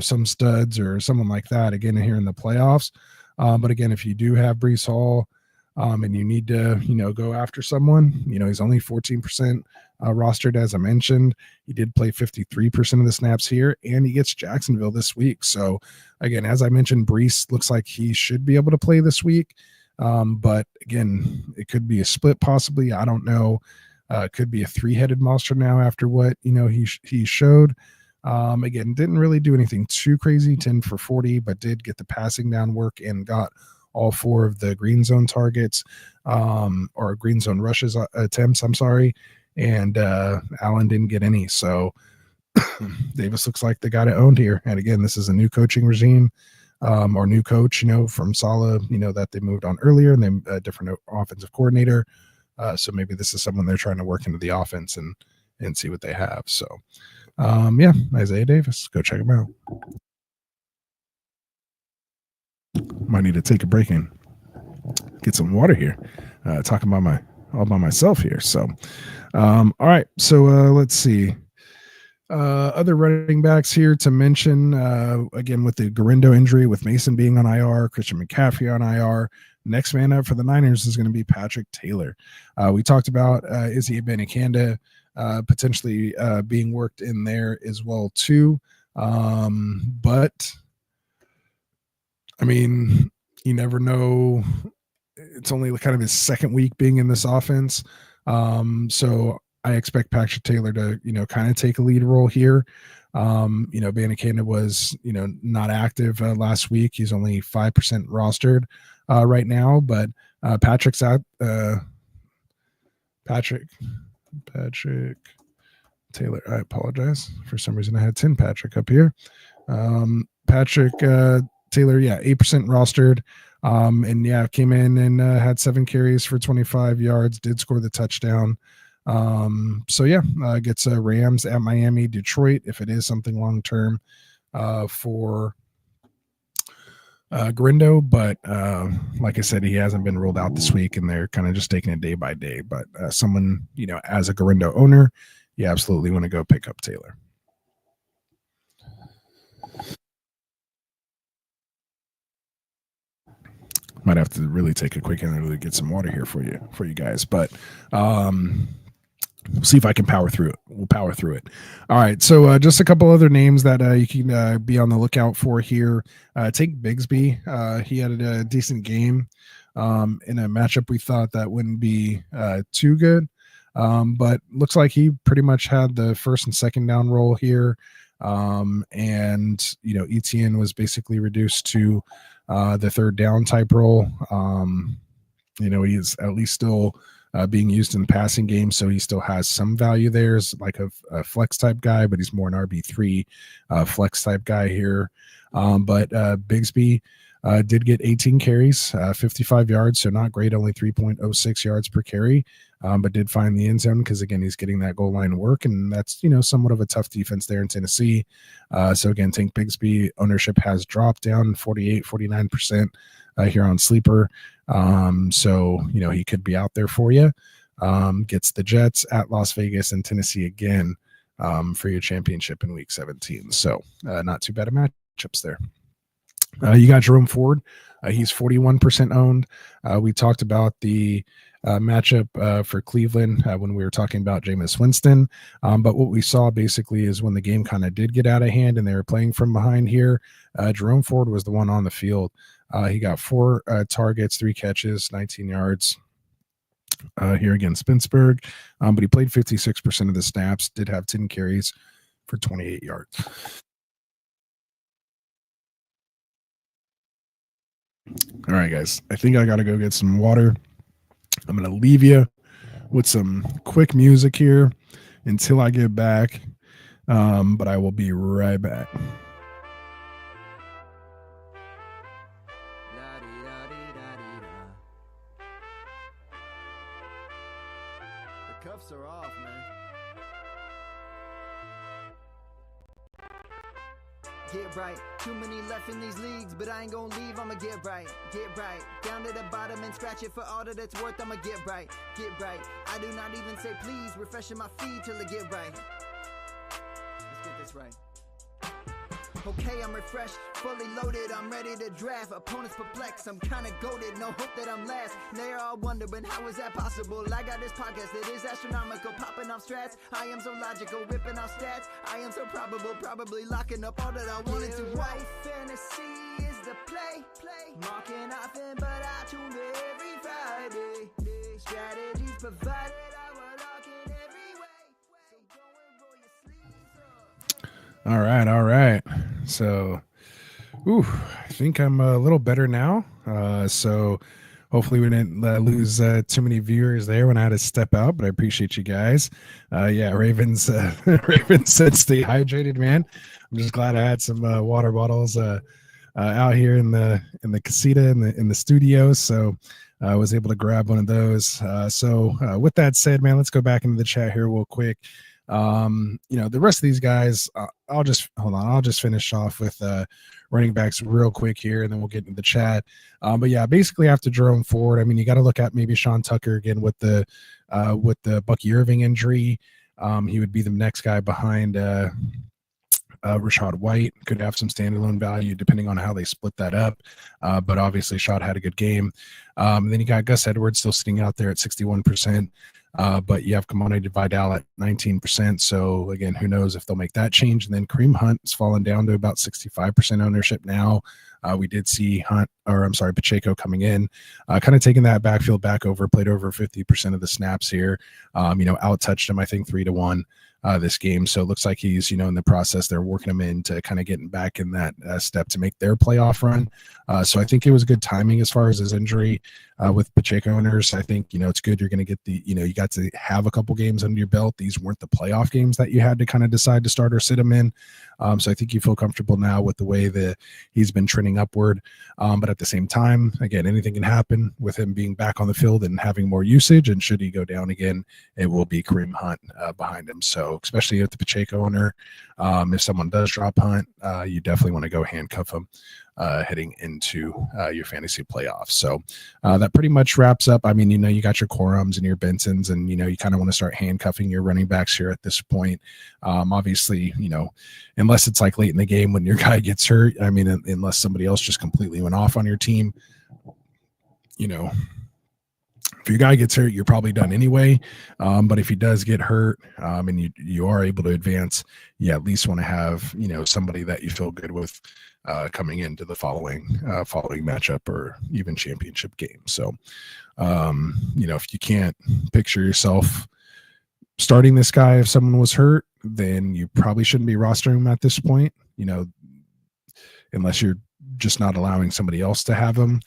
some studs or someone like that again here in the playoffs. But again, if you do have Breece Hall and you need to, go after someone, he's only 14% rostered, as I mentioned. He did play 53% of the snaps here, and he gets Jacksonville this week. So again, as I mentioned, Breece looks like he should be able to play this week. But again, it could be a split possibly. I don't know. Could be a 3-headed monster now after what, he showed. Again, didn't really do anything too crazy, 10 for 40, but did get the passing down work and got all 4 of the green zone targets, or green zone rushes attempts. I'm sorry. And Allen didn't get any. So Davis looks like the guy to own here. And again, this is a new coaching regime, or new coach, from Saleh, that they moved on earlier, and then a different offensive coordinator. So maybe this is someone they're trying to work into the offense and see what they have. So Isaiah Davis, go check him out. Might need to take a break and get some water here. Talking about all by myself here. So, all right. So let's see. Other running backs here to mention, again, with the Garindo injury, with Mason being on IR, Christian McCaffrey on IR, next man up for the Niners is going to be Patrick Taylor. We talked about Izzy Abanikanda potentially being worked in there as well too. But I mean, you never know. It's only kind of his second week being in this offense. So I expect Patrick Taylor to, kind of take a lead role here. Abanikanda was, not active last week. He's only 5% rostered right now, but Patrick's out. Patrick Taylor. I apologize. For some reason, I had 10 Patrick up here. Patrick Taylor, 8% rostered. And yeah, came in and had 7 carries for 25 yards, did score the touchdown. So yeah, gets Rams at Miami, Detroit, if it is something long-term for Grindo, but like I said, he hasn't been rolled out this week, and they're kind of just taking it day by day. But someone, as a Grindo owner, you absolutely want to go pick up Taylor. Might have to really take a quick interlude, get some water here for you guys, but we'll see if I can power through it. We'll power through it. All right. So just a couple other names that you can be on the lookout for here. Take Bigsby. He had a decent game in a matchup we thought that wouldn't be too good. But looks like he pretty much had the first and second down role here. And, Etienne was basically reduced to the third down type role. He's at least still being used in the passing game, so he still has some value there as like a flex type guy, but he's more an RB3 flex type guy here. But Bigsby did get 18 carries, 55 yards, so not great, only 3.06 yards per carry, but did find the end zone because, again, he's getting that goal line work, and that's, somewhat of a tough defense there in Tennessee. So, again, Tank Bigsby ownership has dropped down 49% here on Sleeper. So, he could be out there for you. Gets the Jets at Las Vegas and Tennessee again for your championship in week 17. So, not too bad of matchups there. You got Jerome Ford. He's 41% owned. We talked about the matchup for Cleveland when we were talking about Jameis Winston. But what we saw basically is when the game kind of did get out of hand and they were playing from behind here, Jerome Ford was the one on the field. He got 4 targets, 3 catches, 19 yards here against Pittsburgh. But he played 56% of the snaps, did have 10 carries for 28 yards. All right, guys, I think I got to go get some water. I'm going to leave you with some quick music here until I get back. But I will be right back. The cuffs are off, man. Get right. Too many left in these leagues, but I ain't gonna leave. I'ma get right. Get right. Down to the bottom and scratch it for all that it's worth. I'ma get right. Get right. I do not even say please. Refreshing my feed till I get right. Let's get this right. Okay, I'm refreshed, fully loaded, I'm ready to draft. Opponents perplexed, I'm kinda goated, no hope that I'm last. They're all wondering, how is that possible? I got this podcast that is astronomical, popping off strats. I am so logical, ripping off stats. I am so probable, probably locking up all that I wanted to. Right, fantasy is the play. Marking often, but I tune in every Friday. Strategies provided, I will lock in every way. So go and roll your sleeves up. All right. So, I think I'm a little better now. So hopefully we didn't lose too many viewers there when I had to step out, but I appreciate you guys. Ravens said stay hydrated, man. I'm just glad I had some water bottles out here in the casita in the studio. So I was able to grab one of those. So with that said, man, let's go back into the chat here real quick. The rest of these guys, I'll just finish off with running backs real quick here, and then we'll get into the chat. But yeah, basically after Jerome Ford, I mean, you got to look at maybe Sean Tucker again with the Bucky Irving injury. He would be the next guy behind Rashad White. Could have some standalone value depending on how they split that up. But obviously Rashad had a good game. Then you got Gus Edwards still sitting out there at 61%. But you have Kamani Vidal at 19%. So again, who knows if they'll make that change. And then Kareem Hunt has fallen down to about 65% ownership now. We did see Pacheco coming in, kind of taking that backfield back over, played over 50% of the snaps here. Out touched him, I think 3-1 this game. So it looks like he's, in the process, they're working him into kind of getting back in that step to make their playoff run. So I think it was good timing as far as his injury with Pacheco owners. I think, it's good. You're going to get you got to have a couple games under your belt. These weren't the playoff games that you had to kind of decide to start or sit him in. So I think you feel comfortable now with the way that he's been trending upward. But at the same time, again, anything can happen with him being back on the field and having more usage. And should he go down again, it will be Kareem Hunt behind him. So especially at the Pacheco owner, if someone does drop Hunt, you definitely want to go handcuff him heading into your fantasy playoffs. So that pretty much wraps up. I mean, you got your Corums and your Bensons, and you kind of want to start handcuffing your running backs here at this point. Obviously, unless it's like late in the game when your guy gets hurt. I mean, unless somebody else just completely went off on your team, if your guy gets hurt, you're probably done anyway. But if he does get hurt, and you are able to advance, you at least want to have somebody that you feel good with coming into the following matchup or even championship game. So, if you can't picture yourself starting this guy if someone was hurt, then you probably shouldn't be rostering him at this point. Unless you're just not allowing somebody else to have him.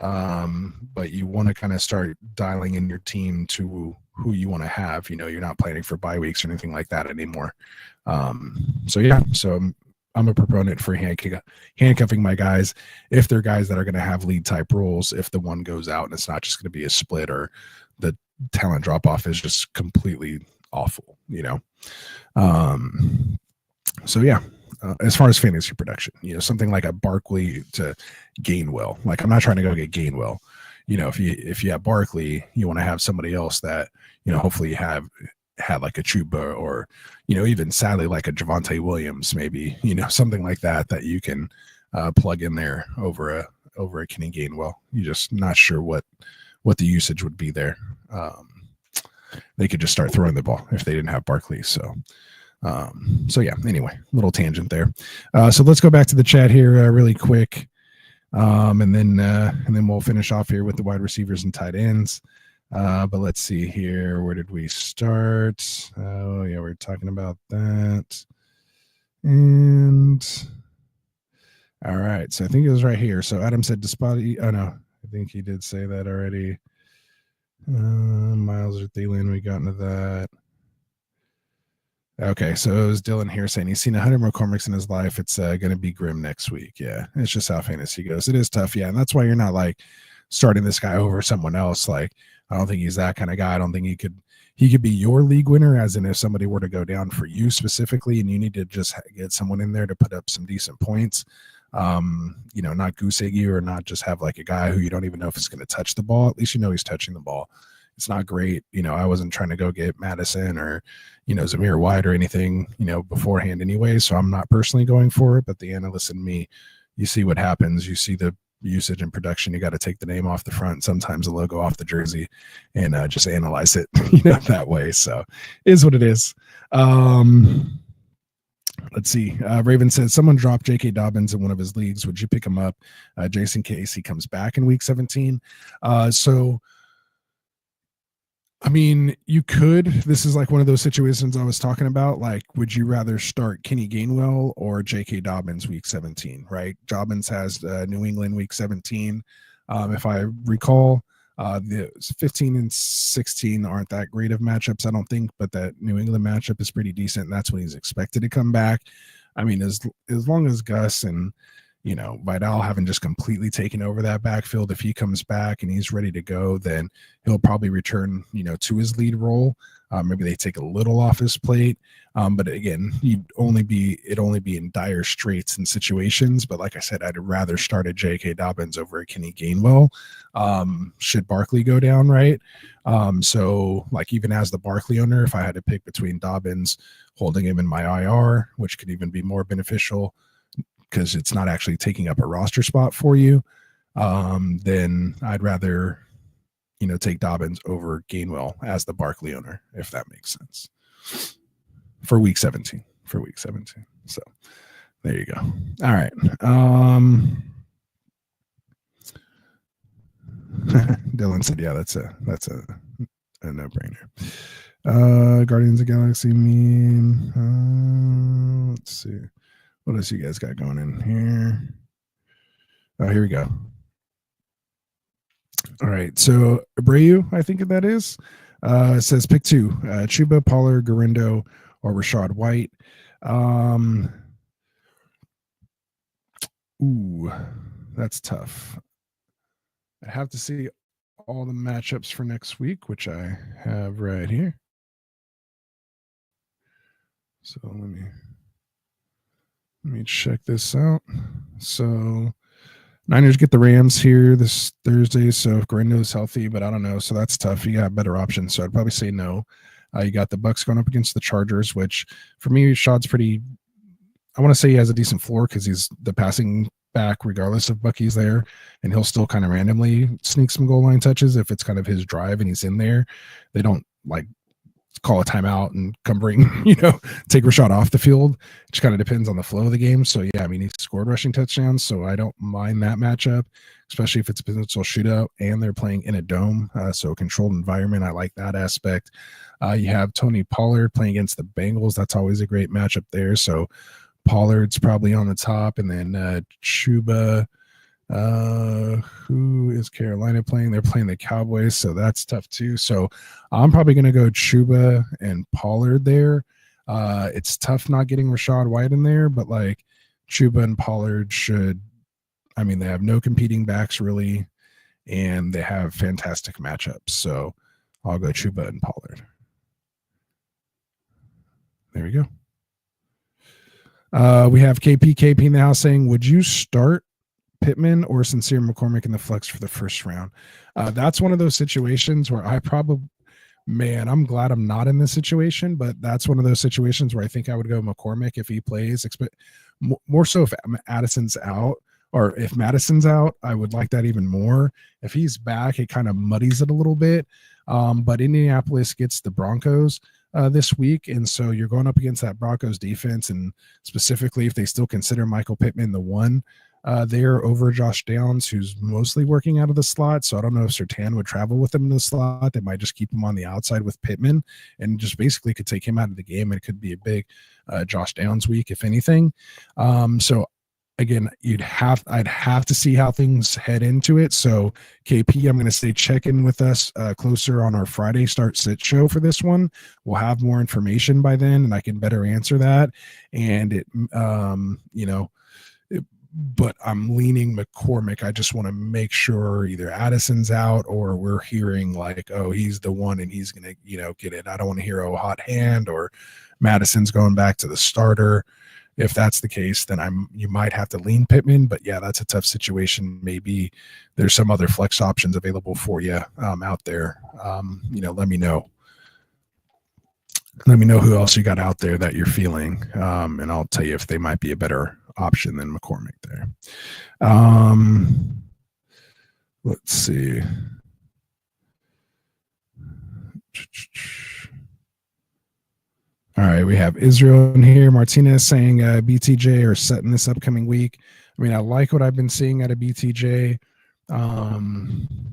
But you want to kind of start dialing in your team to who you want to have. You're not planning for bye weeks or anything like that anymore. So I'm a proponent for handcuffing my guys if they're guys that are going to have lead type roles. If the one goes out and it's not just going to be a split or the talent drop off is just completely awful, as far as fantasy production, something like a Barkley to Gainwell. Like, I'm not trying to go get Gainwell. If you have Barkley, you want to have somebody else that, hopefully you had like a Chuba or, even sadly like a Javonte Williams, maybe, something like that you can plug in there over a Kenny Gainwell. You're just not sure what the usage would be there. They could just start throwing the ball if they didn't have Barkley. So anyway, little tangent there. So let's go back to the chat here really quick. And then we'll finish off here with the wide receivers and tight ends. But let's see here. Where did we start? Oh yeah, we're talking about that. And all right. So I think it was right here. So Adam said Despotty. Oh no, I think he did say that already. Miles or Thielen, we got into that. Okay, so it was Dylan here saying he's seen 100 McCormicks in his life. It's going to be grim next week. Yeah, it's just how fantasy goes. It is tough, yeah, and that's why you're not like starting this guy over someone else. Like, I don't think he's that kind of guy. I don't think he could be your league winner, as in if somebody were to go down for you specifically, and you need to just get someone in there to put up some decent points. Not goose egg you or not just have like a guy who you don't even know if he's going to touch the ball. At least he's touching the ball. It's not great. I wasn't trying to go get Madison or, Zamir White or anything, beforehand anyway. So I'm not personally going for it, but the analysts and me, you see what happens. You see the usage and production. You got to take the name off the front, sometimes the logo off the jersey, and just analyze it, that way. So it is what it is. Let's see. Raven says someone dropped J.K. Dobbins in one of his leagues. Would you pick him up just in case he comes back in week 17? I mean, you could. This is like one of those situations I was talking about. Like, would you rather start Kenny Gainwell or J.K. Dobbins week 17, right? Dobbins has New England week 17. If I recall, the 15 and 16 aren't that great of matchups, I don't think, but that New England matchup is pretty decent, and that's when he's expected to come back. I mean, as long as Gus and Vidal haven't just completely taken over that backfield, if he comes back and he's ready to go, then he'll probably return, to his lead role. Maybe they take a little off his plate. But again, it'd only be in dire straits and situations. But like I said, I'd rather start a J.K. Dobbins over a Kenny Gainwell. Should Barkley go down, right? So like even as the Barkley owner, if I had to pick between Dobbins, holding him in my IR, which could even be more beneficial, because it's not actually taking up a roster spot for you, then I'd rather, take Dobbins over Gainwell as the Barkley owner, if that makes sense. For week 17. So there you go. All right. Dylan said, yeah, that's a no-brainer. Guardians of the Galaxy meme. Let's see. What else you guys got going in here? Oh, here we go. All right. So Abreu, I think that is, says pick two, Chuba, Pollard, Garindo, or Rashad White. Ooh, that's tough. I have to see all the matchups for next week, which I have right here. So let me check this out. So Niners get the Rams here this Thursday. So if Grindo's healthy, but I don't know. So that's tough. You got better options. So I'd probably say no. You got the Bucks going up against the Chargers, which for me, Shad's pretty. I want to say he has a decent floor because he's the passing back, regardless of Bucky's there, and he'll still kind of randomly sneak some goal line touches if it's kind of his drive and he's in there. They don't like call a timeout and come bring, take Rashad off the field. It just kind of depends on the flow of the game. So yeah, I mean, he scored rushing touchdowns, so I don't mind that matchup, especially if it's a potential shootout and they're playing in a dome. So a controlled environment. I like that aspect. You have Tony Pollard playing against the Bengals. That's always a great matchup there. So Pollard's probably on the top, and then Chuba. Who is Carolina playing? They're playing the Cowboys, so that's tough too. So I'm probably going to go Chuba and Pollard there. It's tough not getting Rashad White in there, but like Chuba and Pollard should. I mean, they have no competing backs really, and they have fantastic matchups. So I'll go Chuba and Pollard. There we go. We have KP in the house saying, would you start Pittman or Sincere McCormick in the flex for the first round? That's one of those situations where I'm glad I'm not in this situation, but that's one of those situations where I think I would go McCormick if he plays. More so if Addison's out, or if Madison's out, I would like that even more. If he's back, it kind of muddies it a little bit. But Indianapolis gets the Broncos this week, and so you're going up against that Broncos defense, and specifically if they still consider Michael Pittman the one there over Josh Downs, who's mostly working out of the slot. So I don't know if Surtain would travel with him in the slot. They might just keep him on the outside with Pittman and just basically could take him out of the game, and it could be a big Josh Downs week, if anything. So again, I'd have to see how things head into it. So KP, I'm going to say check in with us closer on our Friday start sit show for this one. We'll have more information by then, and I can better answer that. And but I'm leaning McCormick. I just want to make sure either Addison's out or we're hearing like, oh, he's the one and he's going to, get it. I don't want to hear, oh, hot hand, or Madison's going back to the starter. If that's the case, then you might have to lean Pittman, but yeah, that's a tough situation. Maybe there's some other flex options available for you out there. Let me know. Let me know who else you got out there that you're feeling, and I'll tell you if they might be a better option than McCormick there. Let's see. All right, we have Israel in here. Martinez saying BTJ or Sutton this upcoming week. I mean, I like what I've been seeing out of BTJ.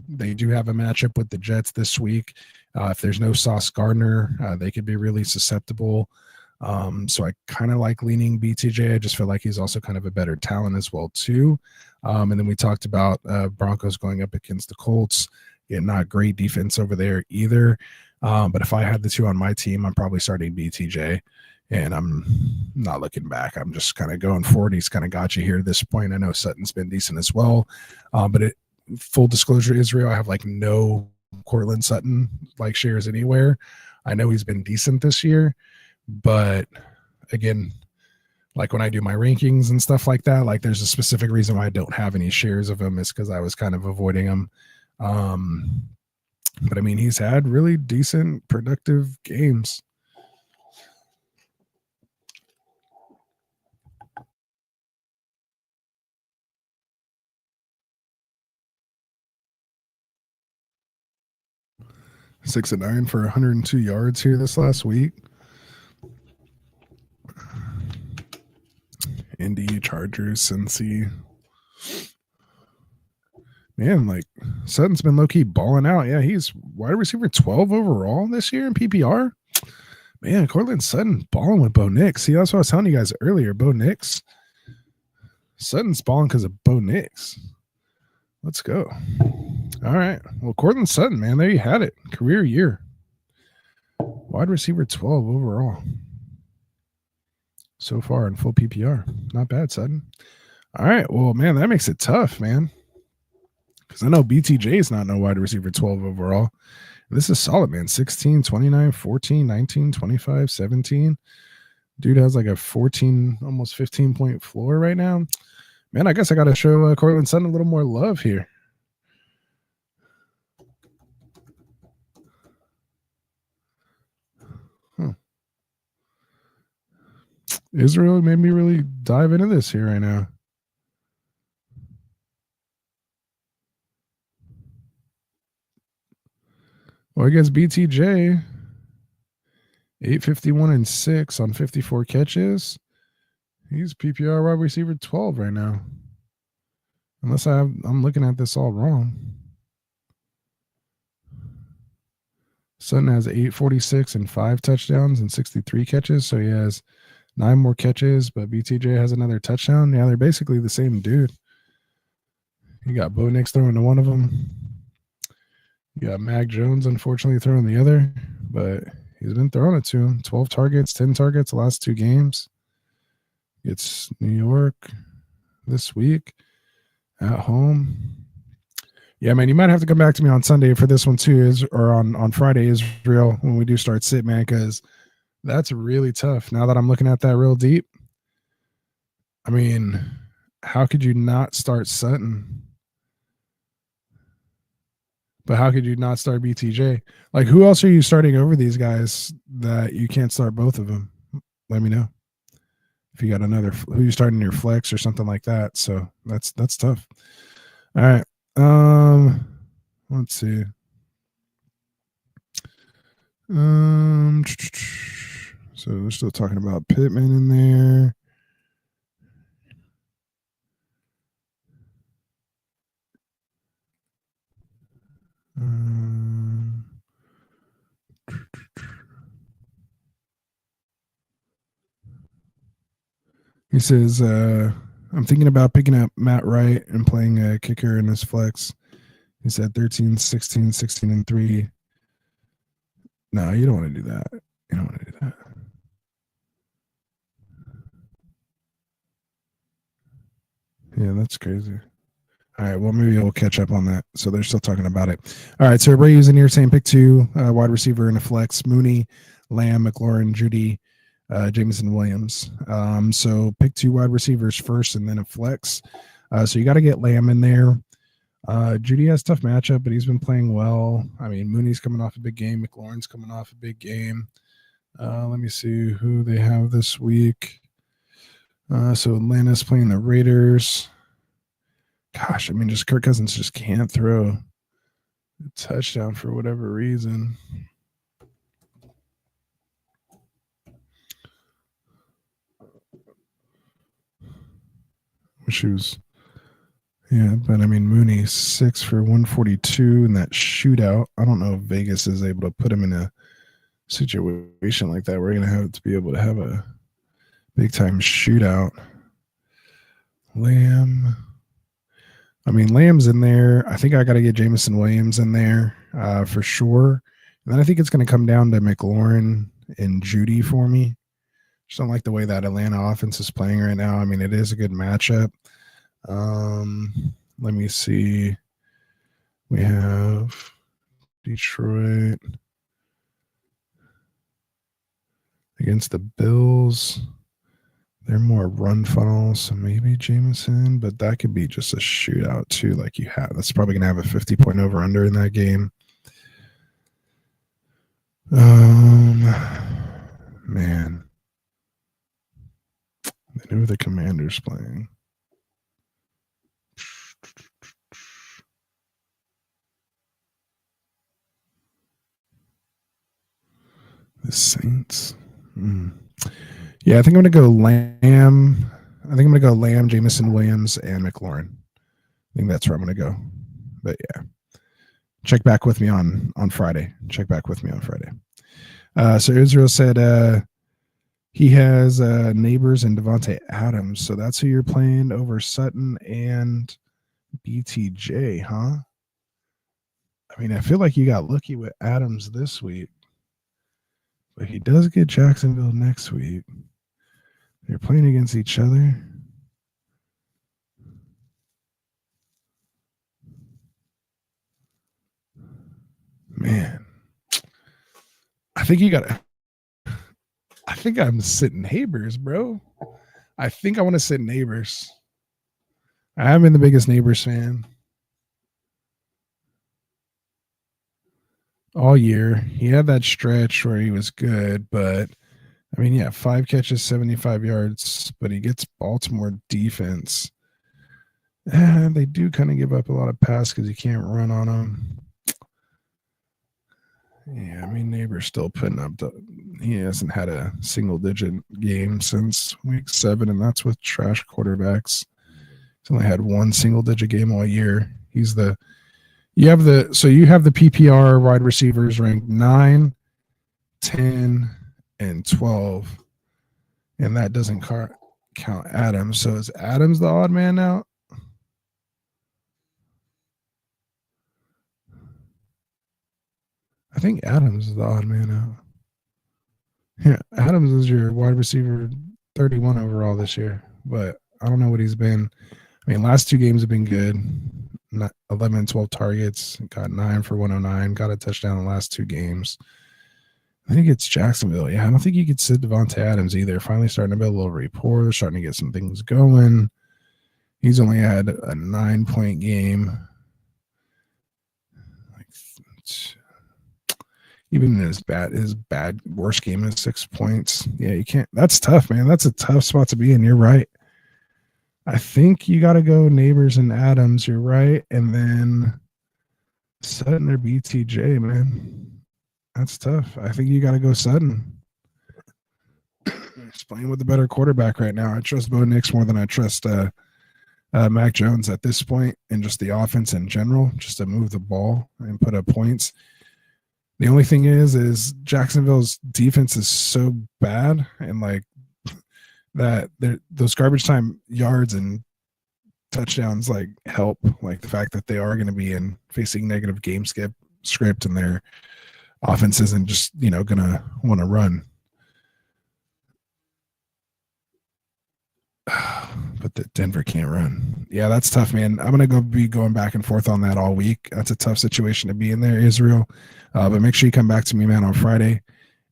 They do have a matchup with the Jets this week. If there's no Sauce Gardner, they could be really susceptible. So I kind of like leaning BTJ. I just feel like he's also kind of a better talent as well too. And then we talked about Broncos going up against the Colts. Yeah, not great defense over there either. But if I had the two on my team, I'm probably starting BTJ, and I'm not looking back. I'm just kind of going forward. He's kind of got you here at this point. I know Sutton's been decent as well. But full disclosure, Israel, I have like no Cortland Sutton like shares anywhere. I know he's been decent this year, but again, like when I do my rankings and stuff like that, like there's a specific reason why I don't have any shares of him, is because I was kind of avoiding him. But I mean, he's had really decent, productive games. Six and 9 for 102 yards here this last week. Indy, Chargers, Cincy. Man, like Sutton's been low-key balling out. Yeah, he's wide receiver 12 overall this year in PPR. Man, Cortland Sutton balling with Bo Nix. See, that's what I was telling you guys earlier. Bo Nix. Sutton's balling because of Bo Nix. Let's go. All right. Well, Cortland Sutton, man, there you had it. Career year. Wide receiver 12 overall. So far in full PPR. Not bad, Sutton. All right. Well, man, that makes it tough, man. Because I know BTJ is not no wide receiver 12 overall. This is solid, man. 16, 29, 14, 19, 25, 17. Dude has like a 14, almost 15 point floor right now. Man, I guess I got to show Cortland Sutton a little more love here. Israel made me really dive into this here right now. Well, I guess BTJ, 851 and 6 on 54 catches. He's PPR wide receiver 12 right now. Unless I'm looking at this all wrong. Sutton has 846 and 5 touchdowns and 63 catches. So he has 9 more catches, but BTJ has another touchdown. Yeah, they're basically the same dude. You got Bo Nix throwing to one of them. You got Mac Jones, unfortunately, throwing the other, but he's been throwing it to him. 12 targets, 10 targets the last 2 games. It's New York this week at home. Yeah, man, you might have to come back to me on Sunday for this one too, or on Friday, Israel, when we do start sit, man, because that's really tough. Now that I'm looking at that real deep, I mean, how could you not start Sutton? But how could you not start BTJ? Like, who else are you starting over these guys that you can't start both of them? Let me know. If you got another, who you starting your flex or something like that. So that's tough. All right. Let's see. So we're still talking about Pittman in there. He says, I'm thinking about picking up Matt Wright and playing a kicker in his flex. He said 13, 16, 16, and 3. No, you don't want to do that. You don't want to do that. Yeah, that's crazy. All right, well, maybe we'll catch up on that. So they're still talking about it. All right, so everybody using here saying pick 2, wide receiver in a flex, Mooney, Lamb, McLaurin, Judy, Jameson Williams. So pick 2 wide receivers first and then a flex. So you got to get Lamb in there. Judy has a tough matchup, but he's been playing well. I mean, Mooney's coming off a big game. McLaurin's coming off a big game. Let me see who they have this week. So Atlanta's playing the Raiders. Gosh, I mean, just Kirk Cousins just can't throw a touchdown for whatever reason. Shoes. Yeah, but I mean, Mooney 6 for 142 in that shootout. I don't know if Vegas is able to put him in a situation like that. We're going to have to be able to have a big time shootout. Lamb. I mean, Lamb's in there. I think I got to get Jameson Williams in there for sure. And then I think it's going to come down to McLaurin and Judy for me. Just don't like the way that Atlanta offense is playing right now. I mean, it is a good matchup. Let me see. We have Detroit against the Bills. They're more run funnels, so maybe Jameson, but that could be just a shootout too. Like you have, that's probably gonna have a 50-point over under in that game. Man, I know the Commanders playing. The Saints. Yeah, I think I'm going to go Lamb. I think I'm going to go Lamb, Jameson Williams, and McLaurin. I think that's where I'm going to go. But yeah, check back with me on Friday. Check back with me on Friday. So Israel said he has Neighbors and Devontae Adams. So that's who you're playing over Sutton and BTJ, huh? I mean, I feel like you got lucky with Adams this week. But he does get Jacksonville next week. They're playing against each other. Man, I think you got to. I think I'm sitting Neighbors, bro. I think I want to sit Neighbors. I haven't been the biggest Neighbors fan all year. He had that stretch where he was good, but I mean, yeah, 5 catches, 75 yards, but he gets Baltimore defense. They do kind of give up a lot of pass because you can't run on them. Yeah, I mean, Neighbor's still putting up he hasn't had a single-digit game since week 7, and that's with trash quarterbacks. He's only had one single-digit game all year. You have the PPR wide receivers ranked 9, 10, and 12, and that doesn't count Adams. So is Adams the odd man out? I think Adams is the odd man out. Yeah, Adams is your wide receiver 31 overall this year, but I don't know what he's been. I mean, last 2 games have been good. 11 and 12 targets, got 9 for 109, got a touchdown in the last 2 games. I think it's Jacksonville. Yeah, I don't think you could sit Devontae Adams either. Finally starting to build a little rapport, starting to get some things going. He's only had a 9-point game. Even in his bad worst game is 6 points. Yeah, you can't. That's tough, man. That's a tough spot to be in. You're right. I think you got to go Neighbors and Adams. You're right, and then Sutton or BTJ, man. That's tough. I think you got to go Sutton. He's playing with a better quarterback right now. I trust Bo Nix more than I trust Mac Jones at this point, and just the offense in general, just to move the ball and put up points. The only thing is Jacksonville's defense is so bad, and like that, those garbage time yards and touchdowns like help. Like the fact that they are going to be facing negative game script, and their offense isn't just going to want to run. But the Denver can't run. Yeah, that's tough, man. I'm going to be going back and forth on that all week. That's a tough situation to be in there, Israel. But make sure you come back to me, man, on Friday,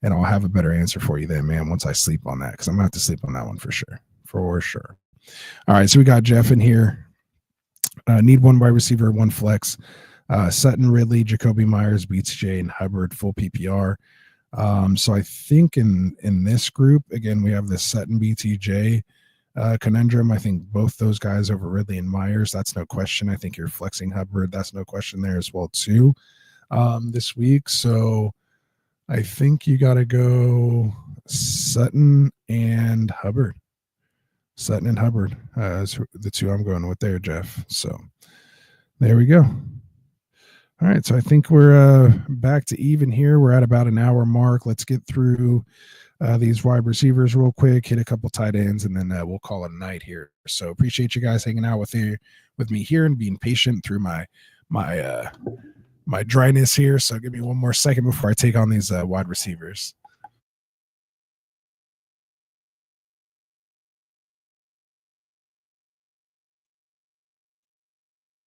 and I'll have a better answer for you then, man, once I sleep on that, because I'm going to have to sleep on that one for sure. For sure. All right, so we got Jeff in here. Need 1 wide receiver, 1 flex. Sutton, Ridley, Jacoby Myers, BTJ, and Hubbard, full PPR. So I think in this group, again, we have the Sutton, BTJ conundrum. I think both those guys over Ridley and Myers, that's no question. I think you're flexing Hubbard. That's no question there as well too this week. So I think you got to go Sutton and Hubbard. Sutton and Hubbard is the 2 I'm going with there, Jeff. So there we go. All right, so I think we're back to even here. We're at about an hour mark. Let's get through these wide receivers real quick, hit a couple tight ends, and then we'll call it a night here. So appreciate you guys hanging out with me here and being patient through my dryness here. So give me one more second before I take on these wide receivers.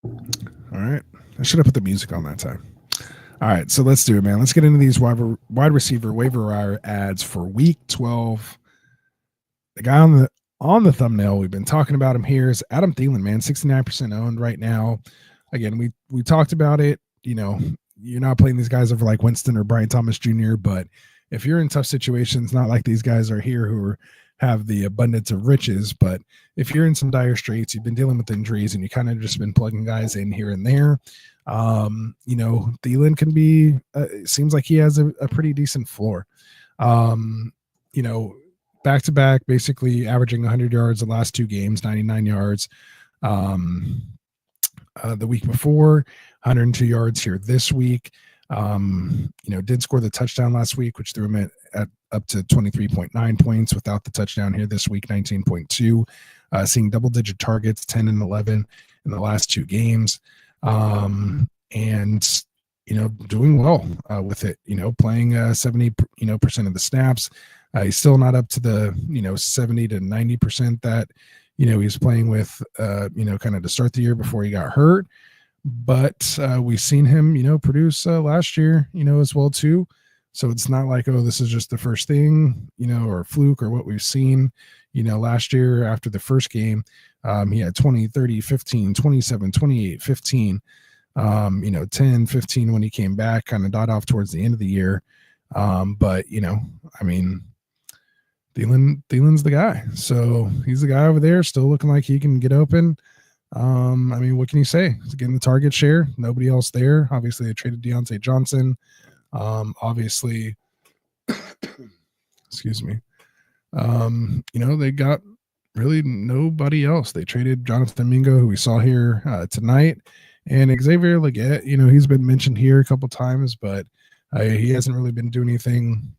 All right. I should have put the music on that time. All right, so let's do it, man. Let's get into these wide receiver waiver adds for week 12. The guy on the thumbnail, we've been talking about him here, is Adam Thielen, man. 69% owned right now. Again, we talked about it. You're not playing these guys over like Winston or Brian Thomas Jr., but if you're in tough situations, not like these guys are here who have the abundance of riches, but if you're in some dire straits, you've been dealing with injuries, and you kind of just been plugging guys in here and there. Thielen can be, it seems like he has a pretty decent floor. Back to back, basically averaging 100 yards the last 2 games, 99 yards. The week before, 102 yards here this week. Did score the touchdown last week, which threw him at up to 23.9 points. Without the touchdown here this week, 19.2. Seeing double-digit targets, 10 and 11 in the last 2 games. And doing well with it, playing 70% of the snaps. He's still not up to the 70 to 90% that he was playing with kind of to start the year before he got hurt, but we've seen him, produce last year, as well too. So it's not like, oh, this is just the first thing, or a fluke or what we've seen, last year after the first game, he had 20, 30, 15, 27, 28, 15, 10, 15 when he came back, kind of died off towards the end of the year. But, I mean, Thielen's the guy. So he's the guy over there still looking like he can get open. I mean, what can you say? He's getting the target share. Nobody else there. Obviously, they traded Deontay Johnson. Obviously, excuse me. They got really nobody else. They traded Jonathan Mingo, who we saw here tonight, and Xavier Leggett. He's been mentioned here a couple times, but he hasn't really been doing anything,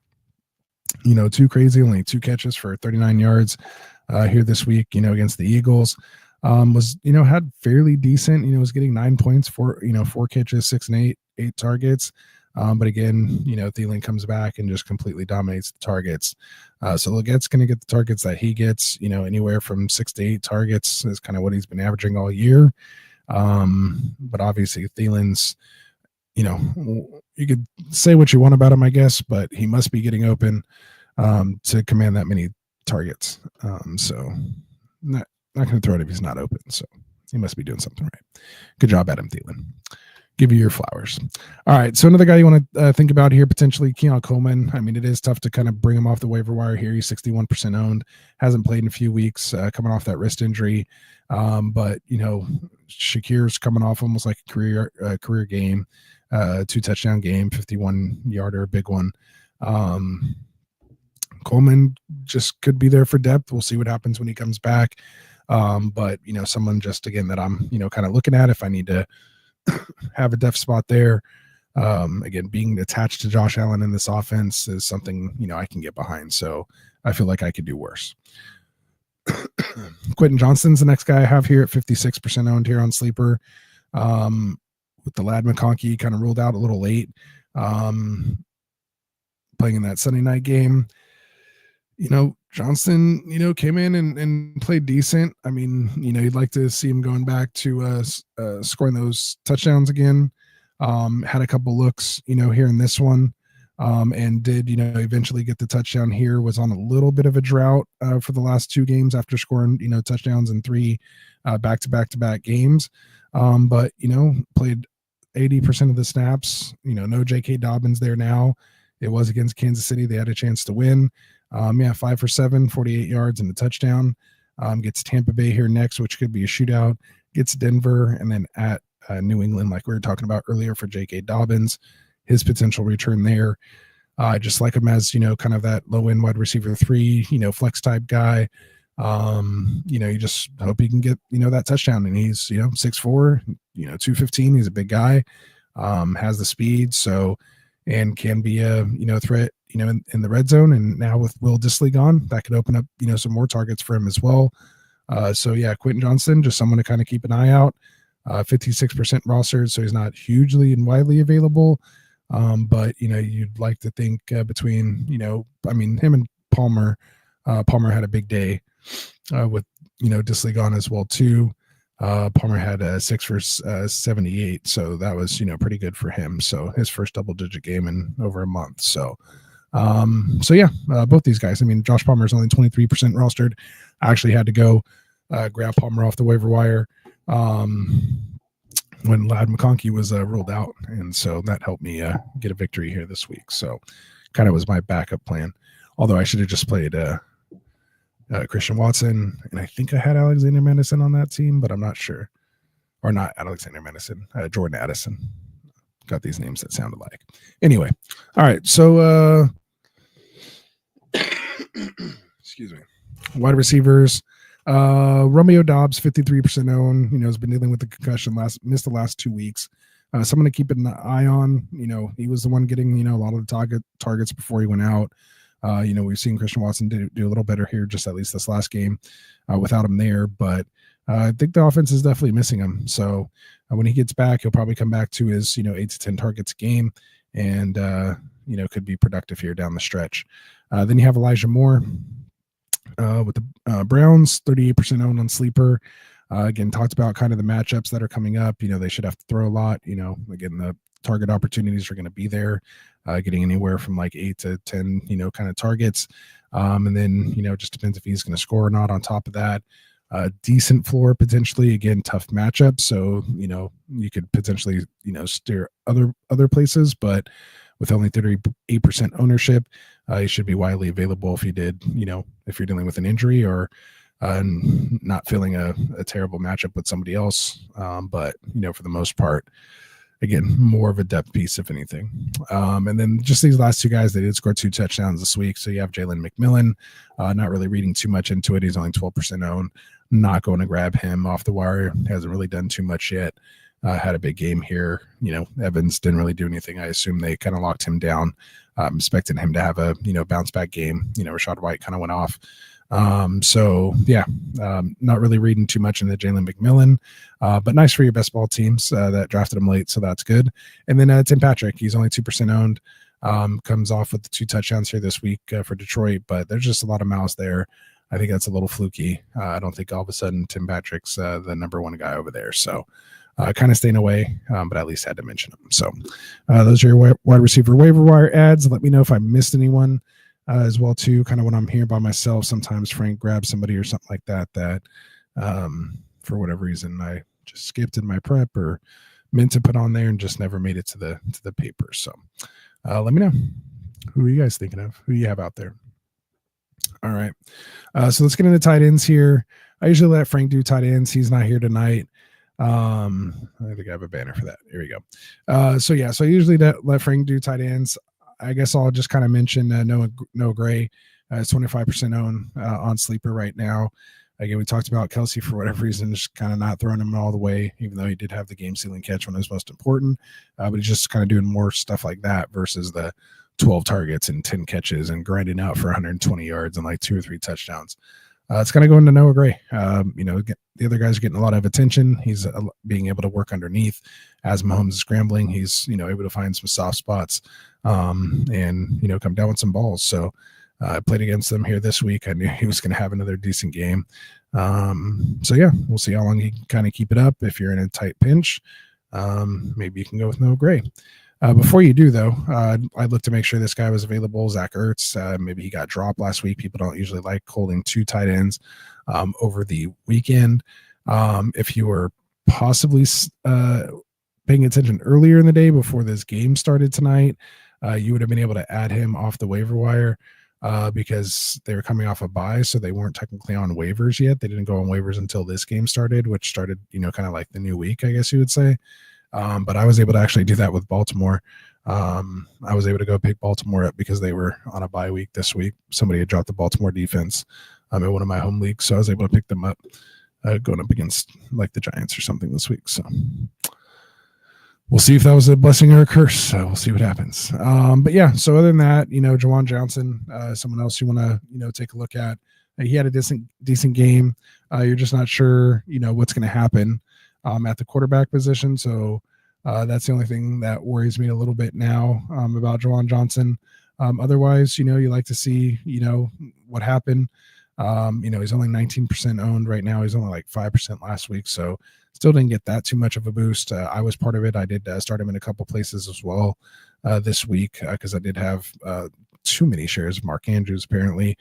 too crazy. Only 2 catches for 39 yards here this week, against the Eagles. Was had fairly decent, was getting 9 points for 4 catches, 6 and 8 targets. But again, Thielen comes back and just completely dominates the targets. So Leggett's going to get the targets that he gets, anywhere from 6 to 8 targets is kind of what he's been averaging all year. But obviously Thielen's, you could say what you want about him, I guess, but he must be getting open to command that many targets. So not going to throw it if he's not open. So he must be doing something right. Good job, Adam Thielen. Give you your flowers. All right. So another guy you want to think about here, potentially Keon Coleman. I mean, it is tough to kind of bring him off the waiver wire here. He's 61% owned, hasn't played in a few weeks, coming off that wrist injury. But, Shakir's coming off almost like a career game, 2 touchdown game, 51 yarder, big one. Coleman just could be there for depth. We'll see what happens when he comes back. But, someone just, again, that I'm, kind of looking at if I need to have a depth spot there. Again, being attached to Josh Allen in this offense is something, I can get behind. So I feel like I could do worse. Quentin Johnston's the next guy I have here at 56% owned here on Sleeper. With the Lad McConkey kind of ruled out a little late, playing in that Sunday night game. Johnston, came in and played decent. I mean, you'd like to see him going back to scoring those touchdowns again. Had a couple looks, here in this one, and did, eventually get the touchdown here. Was on a little bit of a drought for the last 2 games after scoring, touchdowns in 3 back-to-back games. But, played 80% of the snaps. No J.K. Dobbins there now. It was against Kansas City. They had a chance to win. 5 for 7, 48 yards and a touchdown. Gets Tampa Bay here next, which could be a shootout. Gets Denver, and then at New England, like we were talking about earlier for J.K. Dobbins, his potential return there. Just like him as, kind of that low-end wide receiver 3, flex type guy. You just hope he can get, that touchdown. And he's, 6'4", 215. He's a big guy, has the speed. So, and can be a, threat, in the red zone. And now with Will Dissly gone, that could open up, some more targets for him as well. So yeah, Quentin Johnston, just someone to kind of keep an eye out. 56% rostered, so he's not hugely and widely available. But, you'd like to think between, him and Palmer, Palmer had a big day with, Dissly gone as well too. Palmer had 6 for 78, so that was, pretty good for him. So his first double-digit game in over a month. So both these guys. I mean, Josh Palmer is only 23% rostered. I actually had to go grab Palmer off the waiver wire when Lad McConkey was ruled out, and so that helped me get a victory here this week. So kind of was my backup plan. Although I should have just played Christian Watson, and I think I had Alexander Madison on that team, but I'm not sure. Or not Alexander Madison, Jordan Addison. Got these names that sound alike. Anyway, all right. So, excuse me. Wide receivers. Romeo Dobbs, 53% owned. Has been dealing with the concussion. Missed the last 2 weeks. Someone to keep an eye on. He was the one getting a lot of the targets before he went out. We've seen Christian Watson do a little better here, just at least this last game without him there. But I think the offense is definitely missing him. So when he gets back, he'll probably come back to his 8 to 10 targets a game, and could be productive here down the stretch. Then you have Elijah Moore with the Browns, 38% owned on Sleeper. Again, talked about kind of the matchups that are coming up. They should have to throw a lot. Again, the target opportunities are going to be there, getting anywhere from like 8 to 10, kind of targets. And then, just depends if he's going to score or not. On top of that, decent floor potentially. Again, tough matchup. So, you could potentially, steer other places, but with only 38% ownership, he should be widely available if you did, if you're dealing with an injury or not feeling a terrible matchup with somebody else. But, for the most part, again, more of a depth piece, if anything. And then just these last two guys, they did score 2 touchdowns this week. So you have Jalen McMillan, not really reading too much into it. He's only 12% owned. Not going to grab him off the wire. Hasn't really done too much yet. Had a big game here. Evans didn't really do anything. I assume they kind of locked him down. Expecting him to have a, bounce back game. Rashad White kind of went off. So yeah, not really reading too much into Jalen McMillan, but nice for your best ball teams that drafted him late. So that's good. And then Tim Patrick, he's only 2% owned, comes off with the 2 touchdowns here this week for Detroit, but there's just a lot of mouths there. I think that's a little fluky. I don't think all of a sudden Tim Patrick's the number 1 guy over there. So kind of staying away, but at least had to mention them. So those are your wide receiver waiver wire ads. Let me know if I missed anyone. As well too, kind of when I'm here by myself, sometimes Frank grabs somebody or something like that for whatever reason I just skipped in my prep or meant to put on there and just never made it to the paper. So let me know, who are you guys thinking of, who you have out there. All right, so let's get into tight ends here. I usually let Frank do tight ends. He's not here tonight. I think I have a banner for that. Here we go. So I usually let Frank do tight ends. I guess I'll just kind of mention Noah Gray. It's 25% owned on Sleeper right now. Again, we talked about Kelsey for whatever reason, just kind of not throwing him all the way, even though he did have the game-sealing catch when it was most important. But he's just kind of doing more stuff like that versus the 12 targets and 10 catches and grinding out for 120 yards and like 2 or 3 touchdowns. It's kind of going to Noah Gray. The other guys are getting a lot of attention. He's being able to work underneath as Mahomes is scrambling. He's, able to find some soft spots and, come down with some balls. So I played against them here this week. I knew he was going to have another decent game. We'll see how long he can kind of keep it up. If you're in a tight pinch, maybe you can go with Noah Gray. Before you do, though, I looked to make sure this guy was available. Zach Ertz, maybe he got dropped last week. People don't usually like holding 2 tight ends over the weekend. If you were possibly paying attention earlier in the day before this game started tonight, you would have been able to add him off the waiver wire because they were coming off a bye, so they weren't technically on waivers yet. They didn't go on waivers until this game started, which started, kind of like the new week, I guess you would say. But I was able to actually do that with Baltimore. I was able to go pick Baltimore up because they were on a bye week this week. Somebody had dropped the Baltimore defense in one of my home leagues, so I was able to pick them up going up against like the Giants or something this week. So we'll see if that was a blessing or a curse. So we'll see what happens. So other than that, Jawan Johnson, someone else you want to, take a look at. He had a decent game. You're just not sure, what's going to happen at the quarterback position. So that's the only thing that worries me a little bit now about Jawan Johnson. Otherwise, you like to see, what happened. He's only 19% owned right now. He's only like 5% last week. So still didn't get that too much of a boost. I was part of it. I did start him in a couple places as well this week because I did have too many shares of Mark Andrews apparently.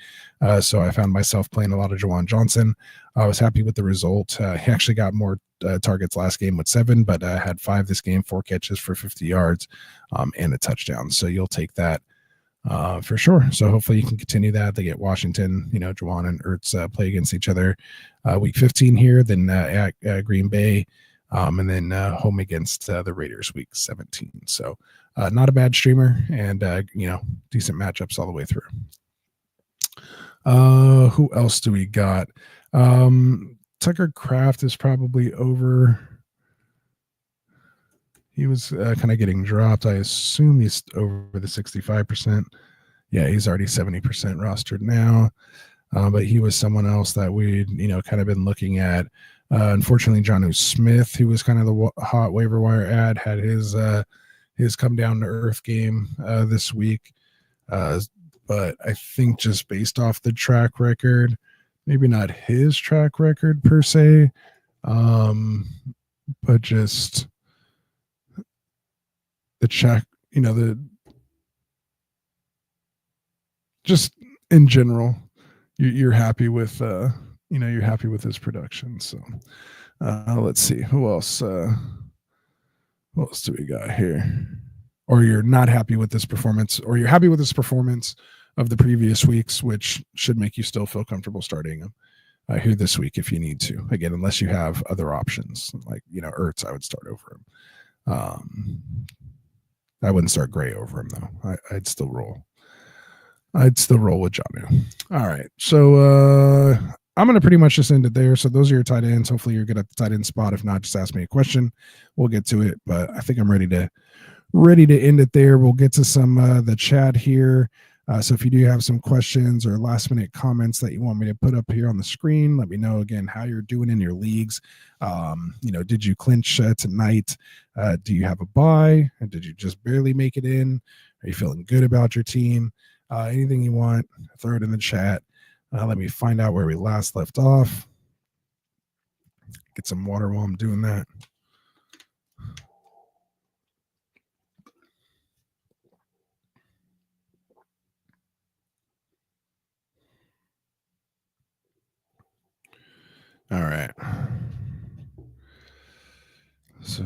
So I found myself playing a lot of Jawan Johnson. I was happy with the result. He actually got more targets last game with 7, but had 5 this game, 4 catches for 50 yards and a touchdown. So you'll take that for sure. So hopefully you can continue that. They get Washington, Jawan and Ertz play against each other week 15 here, then at Green Bay, and then home against the Raiders week 17. So not a bad streamer and, decent matchups all the way through. Who else do we got? Tucker Kraft is probably over. He was kind of getting dropped. I assume he's over the 65%. Yeah, he's already 70% rostered now. But he was someone else that we'd, kind of been looking at. Unfortunately, Jonnu Smith, who was kind of the hot waiver wire ad, had his come down to earth game this week. But I think just based off the track record, maybe not his track record per se, But just the check, just in general, you're happy with you're happy with his production. So let's see who else do we got here. Or you're not happy with this performance, or you're happy with this performance of the previous weeks, which should make you still feel comfortable starting him here this week if you need to. Again, unless you have other options like Ertz, I would start over him. I wouldn't start Gray over him though. I'd still roll. I'd still roll with Jonnu. All right, so I'm going to pretty much just end it there. So those are your tight ends. Hopefully you're good at the tight end spot. If not, just ask me a question. We'll get to it. But I think I'm ready to end it there. We'll get to some the chat here. So if you do have some questions or last minute comments that you want me to put up here on the screen, let me know again how you're doing in your leagues. Did you clinch tonight? Do you have a bye? Or did you just barely make it in? Are you feeling good about your team? Anything you want, throw it in the chat. Let me find out where we last left off. Get some water while I'm doing that. All right. So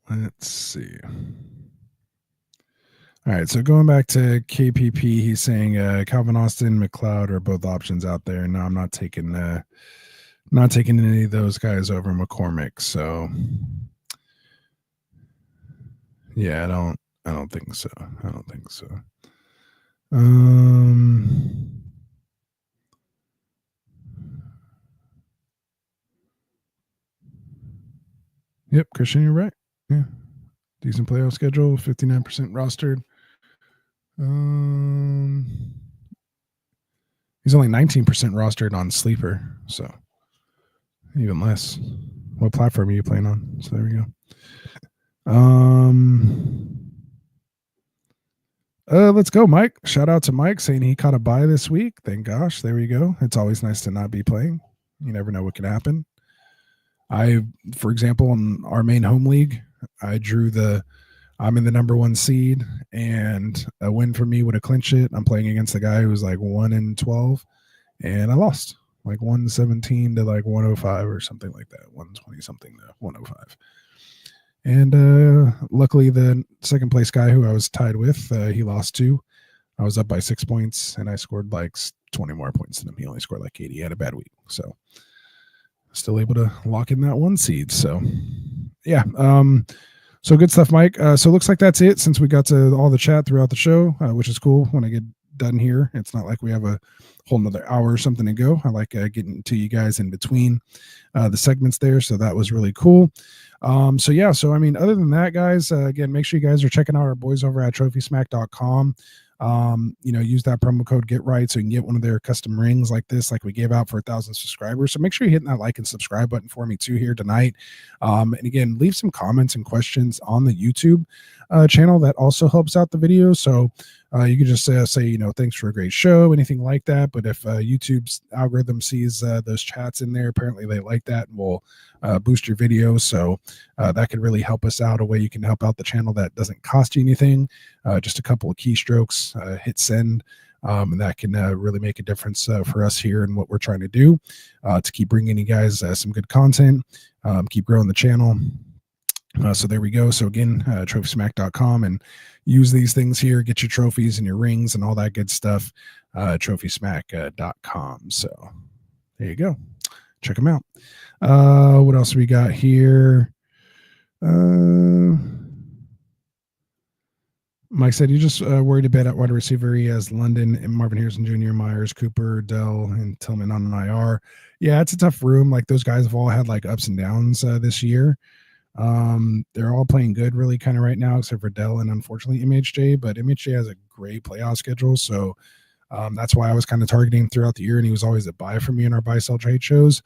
let's see. All right, so going back to KPP, he's saying Calvin Austin, McLeod are both options out there. No, I'm not taking any of those guys over McCormick. So yeah, I don't think so. Yep, Christian, you're right. Yeah. Decent playoff schedule, 59% rostered. He's only 19% rostered on Sleeper, so even less. What platform are you playing on? So there we go. Let's go, Mike. Shout out to Mike saying he caught a bye this week. Thank gosh. There we go. It's always nice to not be playing. You never know what can happen. For example, in our main home league, I'm in the number 1 seed, and a win for me would have clinched it. I'm playing against a guy who was like 1-12, and I lost like 117 to like 105 or something like that, 120 something to 105. And luckily, the second place guy who I was tied with, he lost 2. I was up by 6 points, and I scored like 20 more points than him. He only scored like 80. He had a bad week, so still able to lock in that 1 seed. So yeah. So good stuff, Mike. So it looks like that's it since we got to all the chat throughout the show, which is cool. When I get done here, it's not like we have a whole nother hour or something to go. I like getting to you guys in between the segments there. So that was really cool. So yeah, so I mean, other than that, guys, again, make sure you guys are checking out our boys over at trophysmack.com. Use that promo code GetRight so you can get one of their custom rings like this, like we gave out for 1,000 subscribers. So make sure you're hitting that like and subscribe button for me too here tonight. And again, leave some comments and questions on the YouTube channel. That also helps out the video. So you can just say, thanks for a great show, anything like that. But if YouTube's algorithm sees those chats in there, apparently they like that and will boost your video. So that could really help us out. A way you can help out the channel that doesn't cost you anything. Just a couple of keystrokes, hit send. And that can really make a difference for us here and what we're trying to do to keep bringing you guys some good content, keep growing the channel. So there we go. So again, trophysmack.com, and use these things here, get your trophies and your rings and all that good stuff. Trophysmack.com. So there you go. Check them out. What else we got here? Mike said, you just worried a bit at wide receiver. He has London and Marvin Harrison Jr., Myers, Cooper, Dell, and Tillman on an IR. Yeah, it's a tough room. Like, those guys have all had like ups and downs this year. They're all playing good really kind of right now, except for Dell and unfortunately MHJ, but MHJ has a great playoff schedule. So that's why I was kind of targeting him throughout the year, and he was always a buy for me in our buy sell trade shows,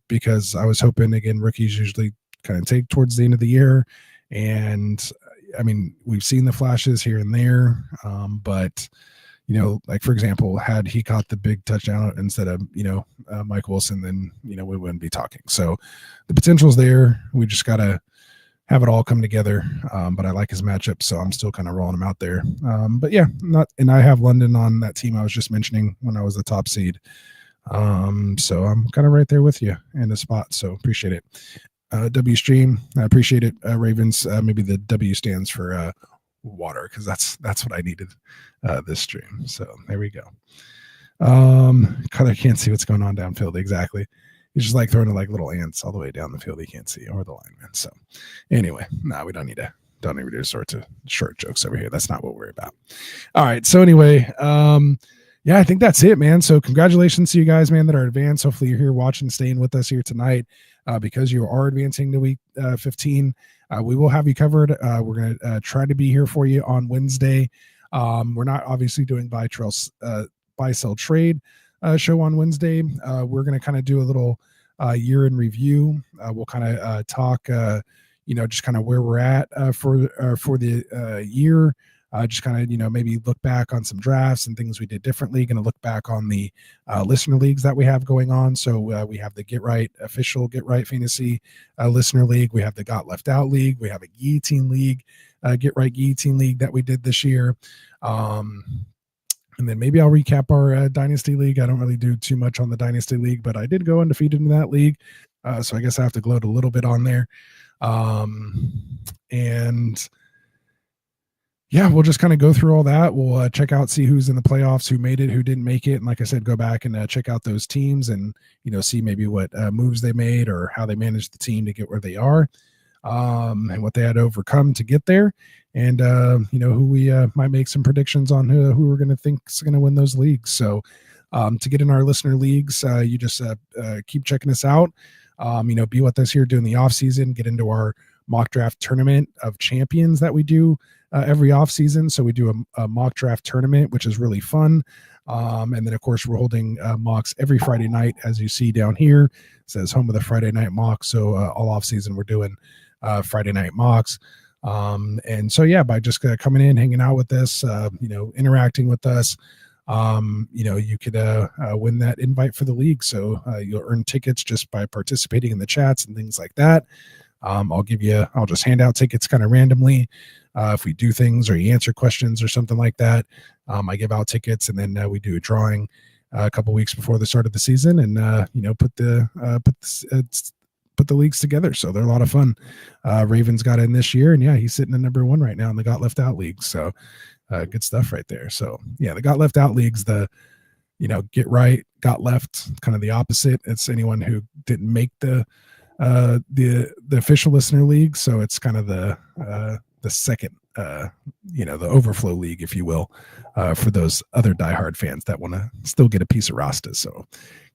because I was hoping, again, rookies usually kind of take towards the end of the year. And I mean, we've seen the flashes here and there, but like for example, had he caught the big touchdown instead of, Mike Wilson, then, we wouldn't be talking. So the potential's there. We just got to have it all come together. But I like his matchup, so I'm still kind of rolling him out there. But yeah, and I have London on that team I was just mentioning when I was the top seed. So I'm kind of right there with you in the spot. So appreciate it. W stream, I appreciate it. Ravens, maybe the W stands for water, because that's what I needed this stream. So there we go. I can't see what's going on downfield exactly. He's just like throwing like little ants all the way down the field. He can't see, or the lineman. So anyway, we don't need to do sorts of short jokes over here. That's not what we're about. All right. So anyway, I think that's it, man. So congratulations to you guys, man, that are advanced. Hopefully you're here watching, staying with us here tonight, because you are advancing to week 15. We will have you covered. We're going to try to be here for you on Wednesday. We're not obviously doing buy, sell, trade show on Wednesday. We're going to kind of do a little year in review. We'll kind of talk, just kind of where we're at for the year. Just kind of, maybe look back on some drafts and things we did differently. Going to look back on the listener leagues that we have going on. So we have the official Get Right Fantasy Listener League. We have the Got Left Out League. We have a Guillotine League, Get Right Guillotine League that we did this year. And then maybe I'll recap our Dynasty League. I don't really do too much on the Dynasty League, but I did go undefeated in that league. So I guess I have to gloat a little bit on there. We'll just kind of go through all that. We'll check out, see who's in the playoffs, who made it, who didn't make it. And like I said, go back and check out those teams and, see maybe what moves they made or how they managed the team to get where they are, and what they had to overcome to get there. And, who we might make some predictions on who we're going to think is going to win those leagues. So to get in our listener leagues, you just keep checking us out. Be with us here during the off season, get into our mock draft tournament of champions that we do every off season. So we do a mock draft tournament, which is really fun. And then of course we're holding mocks every Friday night, as you see down here. It says home of the Friday night mock. So all off season we're doing Friday night mocks. And so by just coming in, hanging out with us, interacting with us, you could win that invite for the league. So you'll earn tickets just by participating in the chats and things like that. I'll just hand out tickets kind of randomly. If we do things or you answer questions or something like that, I give out tickets, and then we do a drawing a couple weeks before the start of the season, and put the leagues together. So they're a lot of fun. Ravens got in this year, and he's sitting at number 1 right now in the Got Left Out League. So good stuff right there. So the Got Left Out Leagues, the Get Right, Got Left, kind of the opposite. It's anyone who didn't make the official listener league. So it's kind of the second, the overflow league, if you will, for those other diehard fans that want to still get a piece of Rasta. So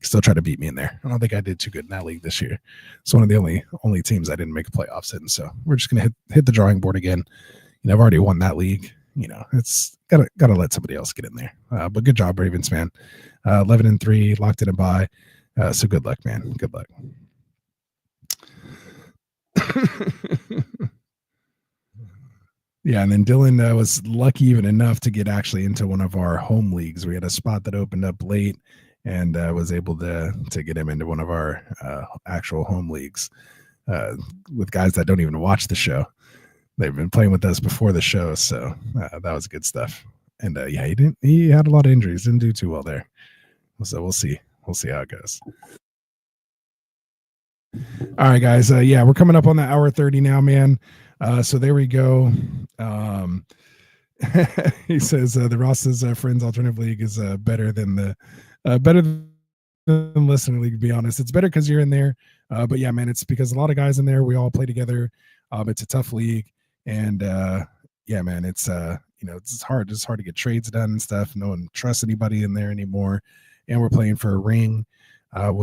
still try to beat me in there. I don't think I did too good in that league this year. It's one of the only teams I didn't make playoffs in. So we're just going to hit the drawing board again. I've already won that league. It's gotta let somebody else get in there. But good job, Ravens, man. 11-3, locked in a bye. So good luck, man. Good luck. And then Dylan was lucky even enough to get actually into one of our home leagues. We had a spot that opened up late, and was able to get him into one of our actual home leagues with guys that don't even watch the show. They've been playing with us before the show, so that was good stuff. And he had a lot of injuries, didn't do too well there. So we'll see how it goes. All right, guys. We're coming up on the hour 30 now, man. So there we go. He says the Ross's Friends Alternative League is better than Listener League, to be honest. It's better because you're in there. But man, it's because a lot of guys in there, we all play together. It's a tough league. And man, it's it's hard to get trades done and stuff. No one trusts anybody in there anymore. And we're playing for a ring.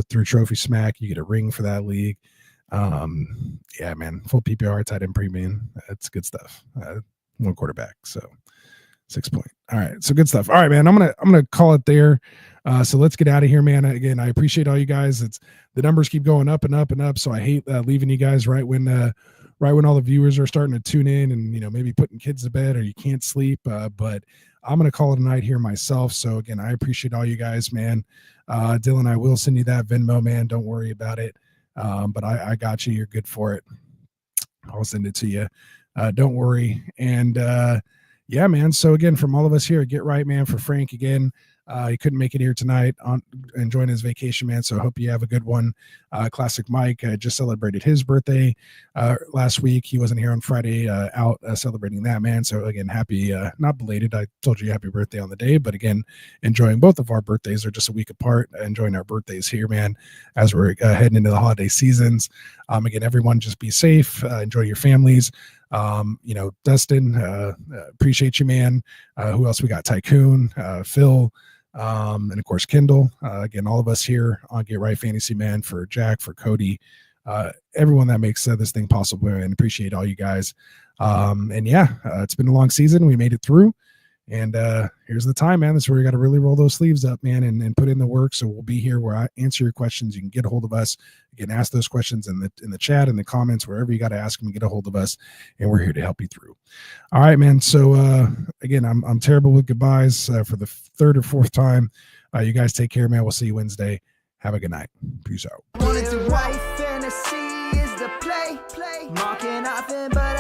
Through Trophy Smack, you get a ring for that league. Man, full PPR, tight end premium. That's good stuff. 1 quarterback, so 6 point. All right, so good stuff. All right, man. I'm gonna call it there. So let's get out of here, man. Again, I appreciate all you guys. It's the numbers keep going up and up and up. So I hate leaving you guys right when all the viewers are starting to tune in and maybe putting kids to bed or you can't sleep. But I'm going to call it a night here myself. So again, I appreciate all you guys, man. Dylan, I will send you that Venmo, man. Don't worry about it. But I got you. You're good for it. I'll send it to you. Don't worry. And yeah, man. So again, from all of us here at Get Right, man, for Frank again, he couldn't make it here tonight on enjoying his vacation, man. So I hope you have a good one. Classic Mike just celebrated his birthday last week. He wasn't here on Friday, out celebrating that, man. So again, happy, not belated. I told you happy birthday on the day, but again, enjoying both of our birthdays. Are just a week apart. Enjoying our birthdays here, man, as we're heading into the holiday seasons. Again, everyone just be safe. Enjoy your families. Dustin, appreciate you, man. Who else we got? Tycoon, Phil, and of course Kendall. Again, all of us here on Get Right Fantasy, man, for Jack, for Cody, everyone that makes this thing possible, and appreciate all you guys. And yeah, it's been a long season. We made it through. And here's the time, man. This is where you got to really roll those sleeves up, man, and put in the work. So we'll be here where I answer your questions. You can get a hold of us. You can ask those questions in the chat, in the comments, wherever you got to ask them, get a hold of us, and we're here to help you through. All right, man. So again, I'm terrible with goodbyes for the third or fourth time. You guys take care, man. We'll see you Wednesday. Have a good night. Peace out. Wanted to write fantasy is the play. Marking nothing but